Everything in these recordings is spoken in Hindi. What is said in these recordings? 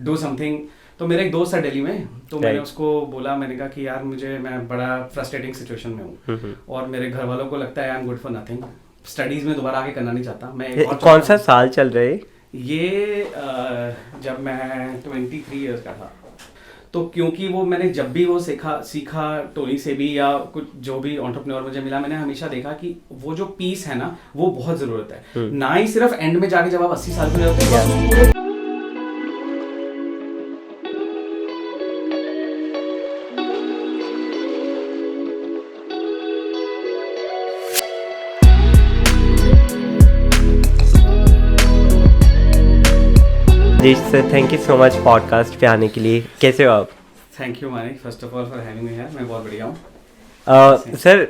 Do something. तो मेरा एक दोस्त है दिल्ली में, तो मैंने राइट। उसको बोला, मैंने कहा कि यार मैं बड़ा फ्रस्ट्रेटिंग सिचुएशन में हूँ और मेरे घर वालों को लगता है I am good for nothing, studies में दोबारा आके करना नहीं चाहता, मैं एक और कौन चाहता सा हूँ। साल चल रहा है? ये जब मैं 23 ईयर्स का था। तो क्योंकि वो मैंने जब भी वो सीखा टोनी से भी या कुछ जो भी एंटरप्रेन्योर मुझे मिला, मैंने हमेशा देखा कि वो जो पीस है ना, वो बहुत ज़रूरत है, ना ही सिर्फ एंड में जाके जब आप 80 साल के हो जाते हो बस पूरे। जी sir, thank you so much podcast पे आने के लिए। कैसे हो आप? Thank you Manik, first of all for having me here. मैं बहुत बढ़िया हूँ। सर,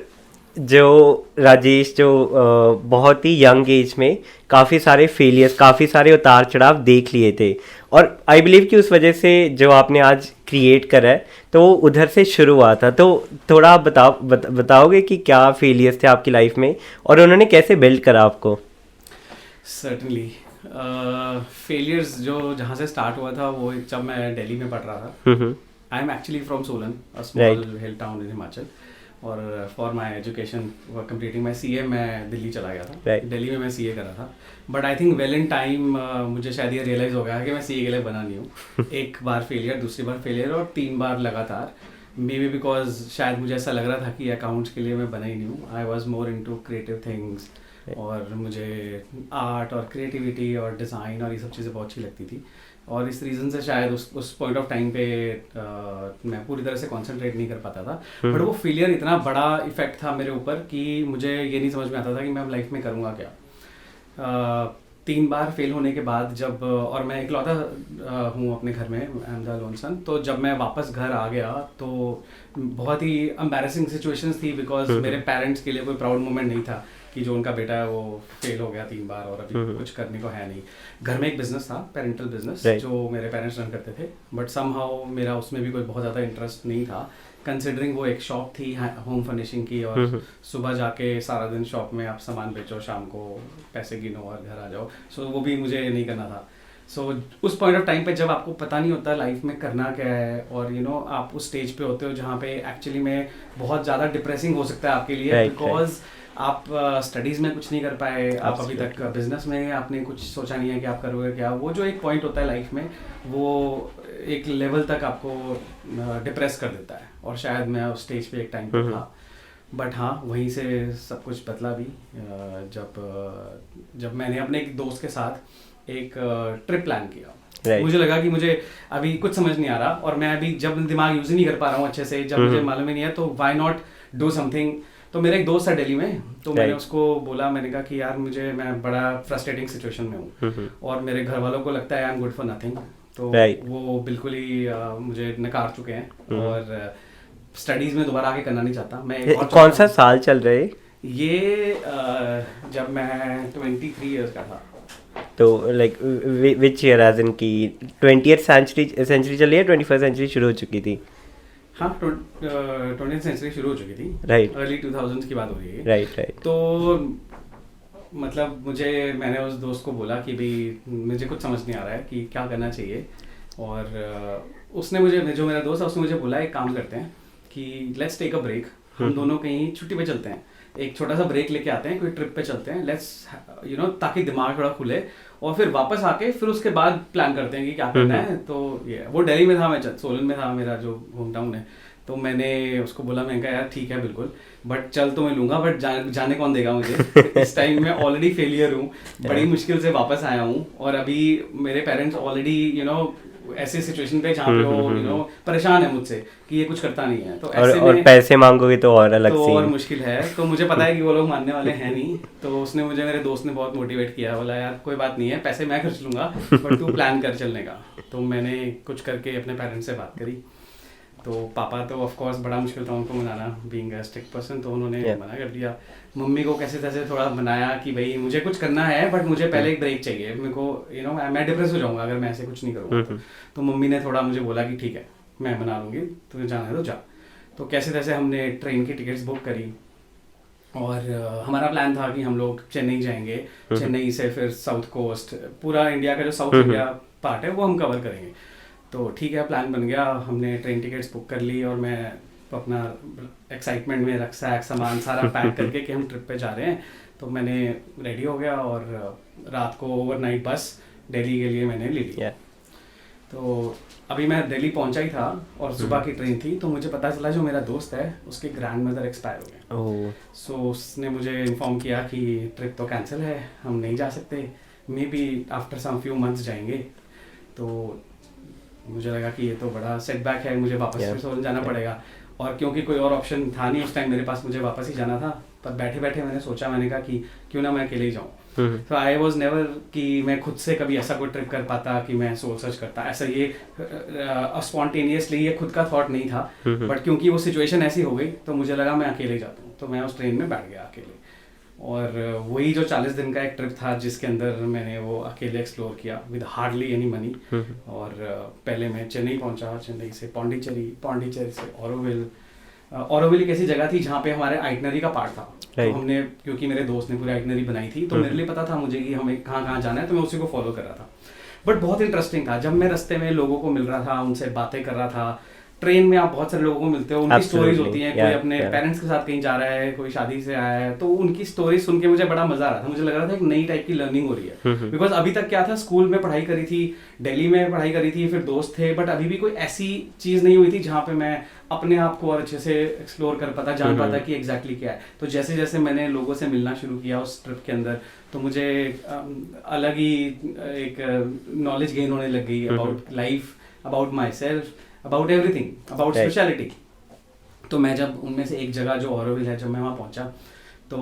जो राजेश बहुत ही यंग एज में काफ़ी सारे फेलियर्स, काफ़ी सारे उतार चढ़ाव देख लिए थे, और आई बिलीव कि उस वजह से जो आपने आज क्रिएट करा है तो वो उधर से शुरू हुआ था। तो थोड़ा आप बताओगे कि क्या फेलियर्स थे आपकी लाइफ में और उन्होंने कैसे बिल्ड करा आपको? सर्टनली फेलियर्स जो जहाँ से स्टार्ट हुआ था वो जब मैं दिल्ली में पढ़ रहा था। I am actually from Solan, a small hill town in Himachal, और for my education completing my CA मैं दिल्ली चला गया था। दिल्ली में मैं CA करा था, but I think well in time मुझे शायद ये रियलाइज़ हो गया कि मैं CA के लिए बना नहीं हूँ। एक बार फेलियर, दूसरी बार फेलियर, और 3 बार लगातार। मे बी बिकॉज शायद मुझे ऐसा लग रहा था कि अकाउंट्स के लिए मैं बना ही नहीं हूँ। I was more into creative things, और मुझे आर्ट और क्रिएटिविटी और डिज़ाइन और ये सब चीज़ें बहुत अच्छी लगती थी, और इस रीज़न से शायद उस पॉइंट ऑफ टाइम पे मैं पूरी तरह से कंसंट्रेट नहीं कर पाता था। बट वो फेलियर इतना बड़ा इफेक्ट था मेरे ऊपर कि मुझे ये नहीं समझ में आता था कि मैं अब लाइफ में करूँगा क्या। 3 बार फेल होने के बाद जब, और मैं इकलौता हूँ अपने घर में, आई एम द लोन सन, तो जब मैं वापस घर आ गया तो बहुत ही एम्बैरेसिंग सिचुएशंस थी, बिकॉज मेरे पेरेंट्स के लिए कोई प्राउड मोमेंट नहीं था कि जो उनका बेटा है वो फेल हो गया 3 बार और अभी कुछ करने को है नहीं। घर में एक बिजनेस था, पेरेंटल बिजनेस, जो मेरे पेरेंट्स रन करते थे, बट समहाउ मेरा उसमें भी कोई बहुत ज़्यादा इंटरेस्ट नहीं था, कंसिडरिंग वो एक शॉप थी होम फर्निशिंग की, और सुबह जाके सारा दिन शॉप में आप सामान बेचो, शाम को पैसे गिनो और घर आ जाओ। सो वो भी मुझे नहीं करना था। सो उस पॉइंट ऑफ टाइम पे जब आपको पता नहीं होता लाइफ में करना क्या है, और आप उस स्टेज पे होते हो जहाँ पे एक्चुअली में बहुत ज़्यादा डिप्रेसिंग हो सकता है आपके लिए, बिकॉज आप स्टडीज़ में कुछ नहीं कर पाए, आप अभी तक बिजनेस में आपने कुछ सोचा नहीं है कि आप करोगे क्या। वो जो एक पॉइंट होता है लाइफ में, वो एक लेवल तक आपको डिप्रेस कर देता है, और शायद मैं उस स्टेज पे एक टाइम पे था। बट हाँ, वहीं से सब कुछ बदला भी जब मैंने अपने एक दोस्त के साथ एक ट्रिप प्लान किया। मुझे लगा कि मुझे अभी कुछ समझ नहीं आ रहा, और मैं अभी जब दिमाग यूज़ ही नहीं कर पा रहा हूँ अच्छे से, जब मुझे मालूम ही नहीं है, तो व्हाई नॉट डू समथिंग। तो मेरा एक दोस्त है दिल्ली में, तो मैंने उसको बोला, मैंने कहा कि यार मैं बड़ा फ्रस्ट्रेटिंग सिचुएशन में हूँ और मेरे घर वालों को लगता है I am good for nothing. तो वो बिल्कुल ही मुझे नकार चुके हैं, और स्टडीज़ में दोबारा आके करना नहीं चाहता। मैं कौन सा साल चल रहा है ये? जब मैं 23 ईयर्स का था। तो like which year, as in की 20th सेंचुरी चल रही है, 21st सेंचुरी शुरू हो चुकी थी? हाँ, 20th सेंचुरी शुरू हो चुकी थी, राइट। अर्ली 2000s की बात हो रही है। राइट। तो मतलब मैंने उस दोस्त को बोला कि भाई मुझे कुछ समझ नहीं आ रहा है कि क्या करना चाहिए, और उसने मुझे, जो मेरा दोस्त है, उसने मुझे बोला एक काम करते हैं कि लेट्स टेक अ ब्रेक, हम दोनों कहीं छुट्टी पे चलते हैं, एक छोटा सा ब्रेक लेके आते हैं, कोई ट्रिप पे चलते हैं, लेट्स ताकि दिमाग थोड़ा खुले, और फिर वापस आके फिर उसके बाद प्लान करते हैं कि क्या करना है। तो ये वो दिल्ली में था, मैं सोलन में था, मेरा जो होम टाउन है। तो मैंने उसको बोला, मैंने कहा यार ठीक है बिल्कुल, बट चल तो मैं लूँगा, बट जाने कौन देगा मुझे। इस टाइम में ऑलरेडी फेलियर हूँ, बड़ी मुश्किल से वापस आया हूँ, और अभी मेरे पेरेंट्स ऑलरेडी ऐसे सिचुएशन पे जहाँ पे वो परेशान है मुझसे कि ये कुछ करता नहीं है। तो ऐसे और पैसे मांगोगे तो और अलग तो सीन, और मुश्किल है। तो मुझे पता है कि वो लोग मानने वाले हैं नहीं, तो उसने मुझे, मेरे दोस्त ने बहुत मोटिवेट किया, बोला यार कोई बात नहीं है, पैसे मैं खर्च लूँगा, बट तू प्लान कर चलने का। तो मैंने कुछ करके अपने पेरेंट्स से बात करी, तो पापा तो ऑफ कोर्स बड़ा मुश्किल था उनको मनाना, बीइंग अ स्ट्रिक्ट पर्सन, तो उन्होंने मना कर दिया। मम्मी को कैसे तैसे थोड़ा मनाया कि भाई मुझे कुछ करना है, बट मुझे पहले एक ब्रेक चाहिए, मेरे को मैं डिप्रेस हो जाऊंगा अगर मैं ऐसे कुछ नहीं करूँगा। तो मम्मी ने थोड़ा मुझे बोला कि ठीक है मैं मना लूँगी, तुझे जाना है तो जा। तो कैसे तैसे हमने ट्रेन की टिकट्स बुक करी, और हमारा प्लान था कि हम लोग चेन्नई जाएंगे, चेन्नई से फिर साउथ कोस्ट, पूरा इंडिया का जो साउथ इंडिया पार्ट है वो हम कवर करेंगे। तो ठीक है, प्लान बन गया, हमने ट्रेन टिकट्स बुक कर ली और मैं अपना एक्साइटमेंट में रक्सैक सामान सारा पैक करके कि हम ट्रिप पे जा रहे हैं, तो मैंने रेडी हो गया और रात को ओवरनाइट बस दिल्ली के लिए मैंने ले ली। तो अभी मैं दिल्ली पहुंचा ही था और सुबह की ट्रेन थी, तो मुझे पता चला जो मेरा दोस्त है उसके ग्रैंड मदर एक्सपायर हो गए। सो उसने मुझे इन्फॉर्म किया कि ट्रिप तो कैंसिल है, हम नहीं जा सकते, maybe after some few months जाएंगे। तो मुझे लगा कि ये तो बड़ा सेटबैक है, मुझे वापस फिर सोलन जाना पड़ेगा, और क्योंकि कोई और ऑप्शन था नहीं उस टाइम मेरे पास, मुझे वापस ही जाना था। पर बैठे बैठे मैंने सोचा, मैंने कहा कि क्यों ना मैं अकेले ही जाऊँ। तो आई वॉज नेवर कि मैं खुद से कभी ऐसा कोई ट्रिप कर पाता कि मैं सोल सर्च करता, ऐसा ये स्पॉन्टेनियसली ये खुद का थॉट नहीं था। बट क्योंकि वो सिचुएशन ऐसी हो गई तो मुझे लगा मैं अकेले जाता हूँ, तो मैं उस ट्रेन में बैठ गया अकेले। और वही जो 40 दिन का एक ट्रिप था जिसके अंदर मैंने वो अकेले एक्सप्लोर किया विद हार्डली एनी मनी। और पहले मैं चेन्नई पहुंचा, चेन्नई से पौंडीचेरी, पौंडीचेरी से ऑरोविल। ऑरोविल एक ऐसी जगह थी जहाँ पे हमारे आइटनरी का पार्ट था। तो हमने, क्योंकि मेरे दोस्त ने पूरी आइटनरी बनाई थी, तो मेरे लिए पता था मुझे कि हमें कहाँ कहाँ जाना है, तो मैं उसी को फॉलो कर रहा था। बट बहुत इंटरेस्टिंग था, जब मैं रास्ते में लोगों को मिल रहा था, उनसे बातें कर रहा था। ट्रेन में आप बहुत सारे लोगों को मिलते हो, उनकी स्टोरीज होती हैं, कोई अपने पेरेंट्स के साथ कहीं जा रहा है, कोई शादी से आया है, तो उनकी स्टोरीज सुन के मुझे बड़ा मजा आ रहा था। मुझे लग रहा था एक नई टाइप की लर्निंग हो रही है। बिकॉज अभी तक क्या था, स्कूल में पढ़ाई करी थी, दिल्ली में पढ़ाई करी थी, फिर दोस्त थे, बट अभी भी कोई ऐसी चीज नहीं हुई थी जहाँ पे मैं अपने आप को और अच्छे से एक्सप्लोर कर पाता, जान पाता कि एग्जैक्टली क्या है। तो जैसे जैसे मैंने लोगों से मिलना शुरू किया उस ट्रिप के अंदर, तो मुझे अलग ही एक नॉलेज गेन होने लग गई about life, about my self, about everything, about speciality. तो मैं जब उनमें से एक जगह जो ऑरोविल है, जब मैं वहाँ पहुँचा तो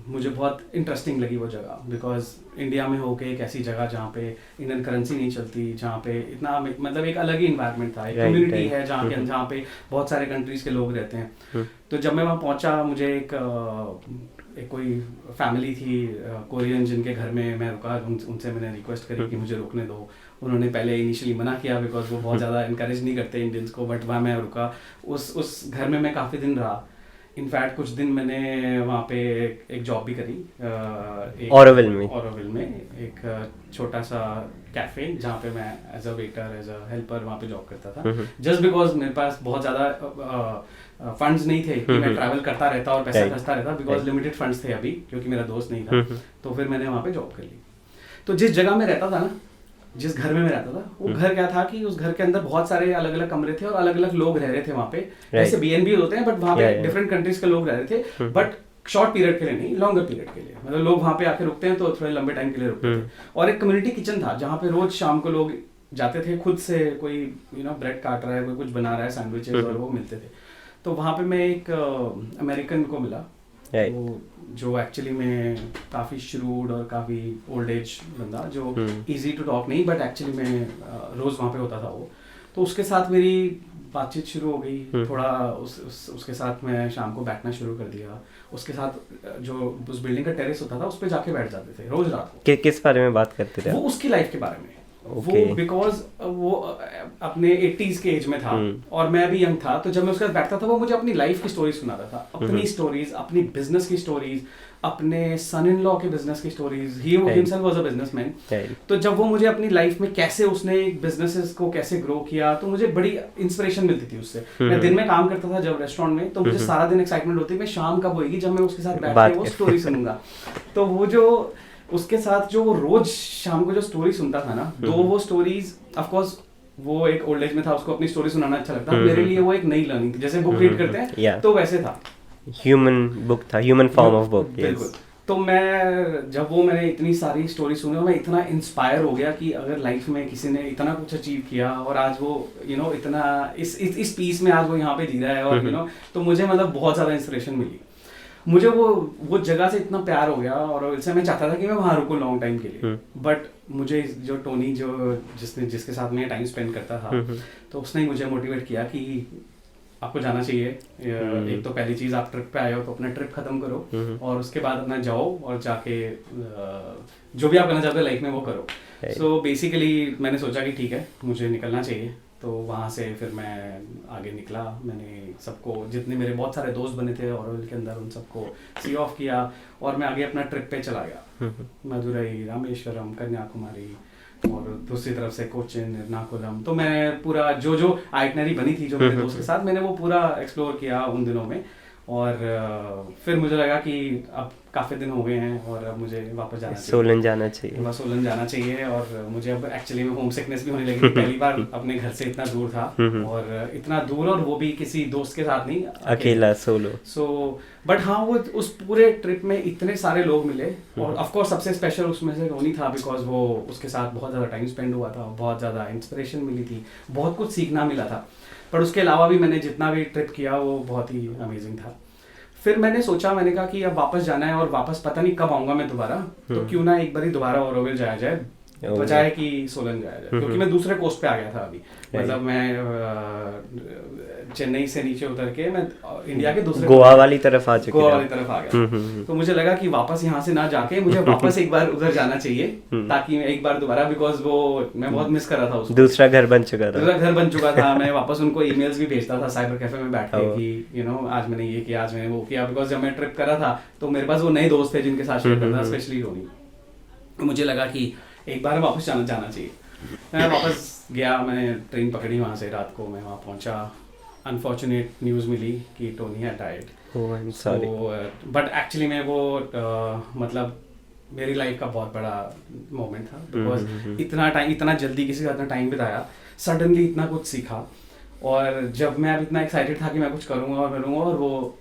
मुझे बहुत इंटरेस्टिंग लगी वो जगह। बिकॉज इंडिया में होके एक ऐसी जगह जहाँ पे इंडियन करेंसी नहीं चलती, जहाँ पे इतना मतलब एक अलग ही इन्वायरमेंट था, एक कम्युनिटी है जहाँ पे बहुत सारे कंट्रीज के लोग रहते हैं। तो जब मैं वहाँ पहुँचा, मुझे एक कोई फैमिली थी कोरियन, जिनके घर में मैं रुका। उनसे मैंने रिक्वेस्ट करी कि मुझे रुकने दो। उन्होंने पहले इनिशियली मना किया बिकॉज वो बहुत ज़्यादा इनकरेज नहीं करते इंडियंस को, बट वहाँ मैं रुका। उस घर में मैं काफ़ी दिन रहा। इनफैक्ट कुछ दिन मैंने वहाँ पे एक जॉब भी करी ऑरोविल में एक छोटा सा कैफे, जहाँ पे मैं as a waiter, as a helper वहाँ पे जॉब करता था। जस्ट बिकॉज मेरे पास बहुत ज़्यादा फंड्स नहीं थे कि मैं ट्रैवल करता रहता और पैसा खर्चता रहता, बिकॉज लिमिटेड फंड्स थे अभी, क्योंकि मेरा दोस्त नहीं था। तो फिर मैंने वहाँ पे जॉब कर ली। तो जिस जगह में रहता था ना, जिस घर में मैं रहता था, वो घर क्या था कि उस घर के अंदर बहुत सारे अलग अलग कमरे थे और अलग अलग लोग रह रहे थे वहाँ पे। जैसे B&B होते हैं, बट वहाँ पे डिफरेंट कंट्रीज के लोग रह रहे थे, बट शॉर्ट पीरियड के लिए नहीं, लॉन्गर पीरियड के लिए। मतलब लोग वहाँ पे आके रुकते हैं तो थोड़े लंबे टाइम के लिए रुकते थे। और एक कम्युनिटी किचन था जहाँ पे रोज शाम को लोग जाते थे, खुद से कोई ब्रेड काट रहा है, कोई कुछ बना रहा है, सैंडविचेस, और वो मिलते थे। तो वहाँ पे मैं एक अमेरिकन को मिला, वो जो एक्चुअली में काफ़ी श्रूड और काफ़ी ओल्ड एज बंदा, जो इजी टू टॉक नहीं, बट एक्चुअली में रोज़ वहाँ पे होता था वो। तो उसके साथ मेरी बातचीत शुरू हो गई थोड़ा। उसके साथ मैं शाम को बैठना शुरू कर दिया। उसके साथ जो उस बिल्डिंग का टेरेस होता था, उस पर जाके बैठ जाते थे रोज रात को। किस बारे में बात करते थे? वो उसकी लाइफ के बारे में। वो बिकॉज वो अपने 80s के एज में था और मैं भी यंग था। तो जब मैं उसके साथ बैठता था, वो मुझे अपनी लाइफ की स्टोरीज सुनाता था, अपनी स्टोरीज, अपनी बिजनेस की स्टोरीज, अपने सन इन लॉ के बिजनेस की stories. He himself was a businessman. तो जब वो मुझे अपनी लाइफ में कैसे उसने बिजनेसेस को कैसे ग्रो किया, तो मुझे बड़ी इंस्पिरेशन मिलती थी उससे। मैं दिन में काम करता था जब रेस्टोरेंट में, तो मुझे सारा दिन एक्साइटमेंट होती, मैं शाम कब होगी जब मैं उसके साथ बैठ के वो स्टोरी सुनूंगा। तो वो जो उसके साथ जो वो रोज शाम को जो स्टोरी सुनता था ना, तो वो स्टोरीज ऑफ कोर्स वो एक ओल्ड एज में था, उसको अपनी स्टोरी सुनाना अच्छा लगता। मेरे लिए वो एक नई लर्निंग थी, जैसे बुक रीड करते हैं तो वैसे था। ह्यूमन बुक था, ह्यूमन फॉर्म ऑफ बुक। बिल्कुल। तो मैंने इतनी सारी स्टोरी सुनी और मैं इतना इंस्पायर हो गया कि अगर लाइफ में किसी ने इतना कुछ अचीव किया और आज वो इतना इस पीस में आज वो यहाँ पे जी रहा है, और तो मुझे मतलब बहुत ज़्यादा इंस्पिरेशन मिली। मुझे वो जगह से इतना प्यार हो गया और इससे मैं चाहता था कि मैं वहाँ रुकूं लॉन्ग टाइम के लिए। बट मुझे जो टोनी जिसके साथ मैं टाइम स्पेंड करता था, तो उसने मुझे मोटिवेट किया कि आपको जाना चाहिए। एक तो पहली चीज़, आप ट्रिप पे आए हो तो अपना ट्रिप खत्म करो और उसके बाद अपना जाओ और जाके जो भी आप करना चाहते हो लाइफ में वो करो। सो बेसिकली मैंने सोचा कि ठीक है, मुझे निकलना चाहिए। तो वहाँ से फिर मैं आगे निकला। मैंने सबको, जितने मेरे बहुत सारे दोस्त बने थे ऑरोविल के अंदर, उन सबको सी ऑफ किया और मैं आगे अपना ट्रिप पे चला गया। मदुरई, रामेश्वरम, कन्याकुमारी, और दूसरी तरफ से कोचिन, एर्नाकुलम। तो मैं पूरा जो आइटनरी बनी थी जो मेरे दोस्त के साथ, मैंने वो पूरा एक्सप्लोर किया उन दिनों में। और फिर मुझे लगा कि अब काफ़ी दिन हो गए हैं और अब मुझे वापस जाना चाहिए, सोलन जाना चाहिए, बस सोलन जाना चाहिए। और मुझे अब एक्चुअली में होम सिकनेस भी होने लगी थी, पहली बार अपने घर से इतना दूर था, और इतना दूर, और वो भी किसी दोस्त के साथ नहीं, अकेला, सोलो। सो बट हाँ, वो उस पूरे ट्रिप में इतने सारे लोग मिले, और ऑफ कोर्स सबसे स्पेशल उसमें से रोनी था, बिकॉज वो उसके साथ बहुत ज़्यादा टाइम स्पेंड हुआ था, बहुत ज़्यादा इंस्पिरेशन मिली थी, बहुत कुछ सीखना मिला था। पर उसके अलावा भी मैंने जितना भी ट्रिप किया वो बहुत ही अमेजिंग था। फिर मैंने सोचा, मैंने कहा कि अब वापस जाना है और वापस पता नहीं कब आऊँगा मैं दोबारा, तो क्यों ना एक बार ही दोबारा ओरोविल जाया जाए बजाय कि सोलन जाया जाए, क्योंकि मैं दूसरे कोस्ट पे आ गया था अभी। मतलब मैं चेन्नई से नीचे उतर के मैं इंडिया के दूसरे गोवा वाली तरफ आ गोवा वाली तरफ आ गया। तो मुझे लगा कि वापस यहाँ से ना जाके मुझे वापस एक बार उधर जाना चाहिए, ताकि मैं एक बार दोबारा, बिकॉज वो मैं बहुत मिस कर रहा था उसको। दूसरा घर बन चुका था। मैं वापस उनको ईमेल्स भी भेजता था साइबर कैफे में बैठ के कि आज मैंने ये किया, आज मैंने वो किया, बिकॉज जब मैं ट्रिप कर रहा था तो मेरे पास वो नए दोस्त थे जिनके साथ शेयर करता था, स्पेशली रोनी। मुझे लगा कि एक बार वापस जाना चाहिए। मैं वापस गया, मैंने ट्रेन पकड़ी, वहाँ से रात को मैं वहाँ पहुँचा। अनफॉर्चुनेट न्यूज़ मिली कि Tony had died. But actually मैं वो मतलब मेरी लाइफ का बहुत बड़ा मोमेंट था, बिकॉज इतना जल्दी किसी के साथ टाइम बिताया, सडनली इतना कुछ सीखा, और जब मैं अब इतना एक्साइटेड था कि मैं कुछ करूँगा और वो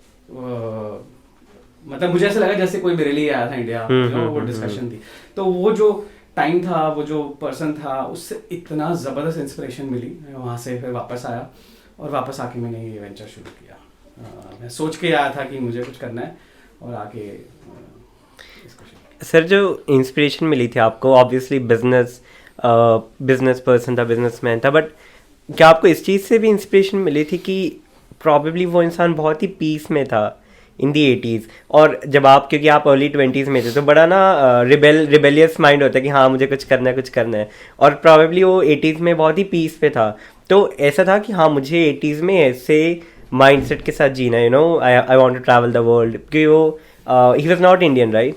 मतलब मुझे ऐसा लगा जैसे कोई मेरे लिए आया था इंडिया, वो डिस्कशन थी। तो वो जो टाइम था, वो जो पर्सन था, उससे इतना ज़बरदस्त इंस्पिरेशन मिली। मैं वहाँ से फिर वापस आया, और वापस आके मैंने ये वेंचर शुरू किया। मैं सोच के आया था कि मुझे कुछ करना है, और आके सर जो इंस्पिरेशन मिली थी आपको, ऑब्वियसली बिजनेस पर्सन था, बिजनेसमैन था, बट क्या आपको इस चीज़ से भी इंस्पिरेशन मिली थी कि प्रॉबेबली वो इंसान बहुत ही पीस में था इन दी 80s, और जब आप, क्योंकि आप अर्ली 20s में थे, तो बड़ा ना रिबेलियस माइंड होता है कि हाँ मुझे कुछ करना है, और प्रॉबेबली वो 80s में बहुत ही पीस पे था। तो ऐसा था कि हाँ मुझे 80s में ऐसे माइंडसेट के साथ जीना है, I want to travel the world, क्योंकि वो he was not Indian, right?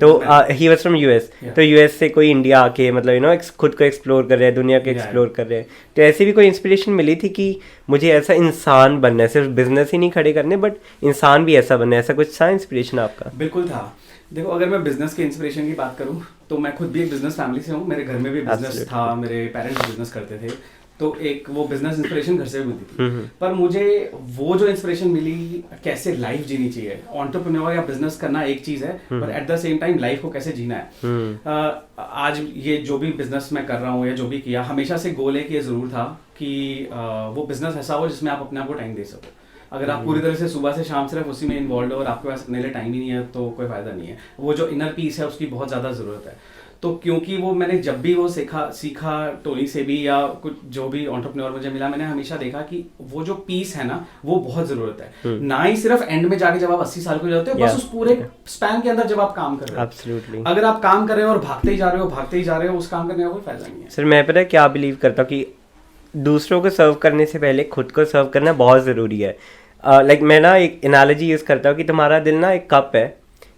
तो he was from US. तो US से कोई इंडिया आके मतलब खुद को एक्सप्लोर कर रहे हैं, दुनिया को एक्सप्लोर कर रहे हैं। तो ऐसी भी कोई इंस्पिरेशन मिली थी कि मुझे ऐसा इंसान बनना है, सिर्फ बिजनेस ही नहीं खड़े करने, बट इंसान भी ऐसा बनना है, ऐसा कुछ था इंस्पिरेशन आपका? बिल्कुल था। देखो, अगर मैं बिजनेस के इंस्पिरेशन की बात करूँ तो मैं खुद भी एक बिजनेस फैमिली से हूँ। मेरे घर में भी बिजनेस था, मेरे पेरेंट्स बिजनेस करते थे, तो एक वो बिजनेस इंस्पिरेशन घर से भी मिलती थी। पर मुझे वो जो इंस्पिरेशन मिली, कैसे लाइफ जीनी चाहिए, एंटरप्रेन्योर या बिजनेस करना एक चीज है, पर at the same time life को कैसे जीना है। आज ये जो भी बिजनेस मैं कर रहा हूँ या जो भी किया, हमेशा से गोल एक ये जरूर था कि वो बिजनेस ऐसा हो जिसमें आप अपने आप को टाइम दे सको। अगर आप पूरी तरह से सुबह से शाम सिर्फ उसी में इन्वॉल्व हो और आपके पास अपने लिए टाइम ही नहीं है, तो कोई फायदा नहीं है। वो जो इनर पीस है उसकी बहुत ज़्यादा ज़रूरत है। तो क्योंकि वो मैंने जब भी वो सीखा टोनी से भी, या कुछ जो भी एंटरप्रेन्योर मुझे मिला, मैंने हमेशा देखा कि वो जो पीस है ना, वो बहुत ज़रूरत है। ना ही सिर्फ एंड में जाके जब आप 80 साल के हो जाते हो, बस उस पूरे स्पैन के अंदर जब आप काम कर रहे हो। Absolutely. अगर आप काम कर रहे हो और भागते ही जा रहे हो, उस काम करने का कोई फायदा नहीं है। सर मैं पता है क्या बिलीव करता हूँ कि दूसरों को सर्व करने से पहले खुद को सर्व करना बहुत ज़रूरी है। लाइक मैं ना एक एनालॉजी यूज़ करता हूँ कि तुम्हारा दिल ना एक कप है,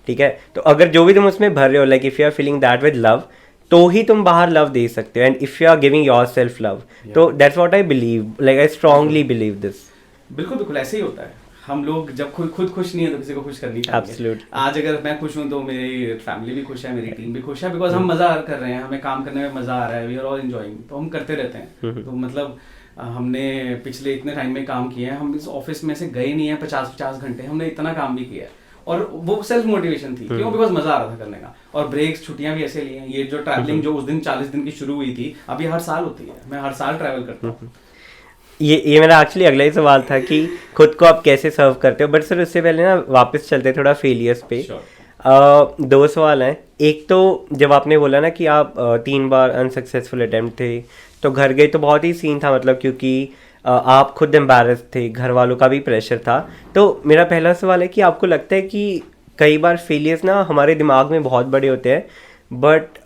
ठीक है? तो अगर जो भी तुम उसमें भर रहे हो, like if you are feeling that with love, तो ही तुम बाहर लव दे सकते हो। And if you are giving yourself love, तो that's what I believe, like I strongly believe this. बिल्कुल ऐसे ही होता है। हम लोग जब खुद खुश नहीं है तो किसी को खुश करनी चाहिए। आज अगर मैं खुश हूँ तो मेरी फैमिली भी खुश है, मेरी टीम भी खुश है, बिकॉज हम मजा कर रहे हैं, हमें काम करने में मजा आ रहा है, वी आर ऑल एंजॉयिंग, तो हम करते रहते हैं। तो मतलब हमने पिछले इतने टाइम में काम किया है, हम इस ऑफिस में से गए नहीं है 50-50 घंटे, हमने इतना काम भी किया है, और वो सेल्फ मोटिवेशन थी। क्यों? बिकॉज मजा आ रहा था करने का। और ब्रेक्स, छुट्टियां भी ऐसे ली हैं। ये जो ट्रैवलिंग जो उस दिन 40 दिन की शुरू हुई थी, अब ये हर साल होती है। मैं हर साल ट्रैवल करता हूँ। ये मेरा एक्चुअली अगला ही सवाल था कि खुद को आप कैसे सर्व करते हो, बट सर उससे पहले ना वापस चलते थोड़ा फेलियर्स पे। दो सवाल हैं। एक तो जब आपने बोला ना कि आप 3 बार अनसक्सेसफुल अटेम्प्ट थे, तो घर गए तो बहुत ही सीन था, मतलब क्योंकि आप खुद एम्बैरस थे, घर वालों का भी प्रेशर था। तो मेरा पहला सवाल है कि आपको लगता है कि कई बार फेलियर्स ना हमारे दिमाग में बहुत बड़े होते हैं, बट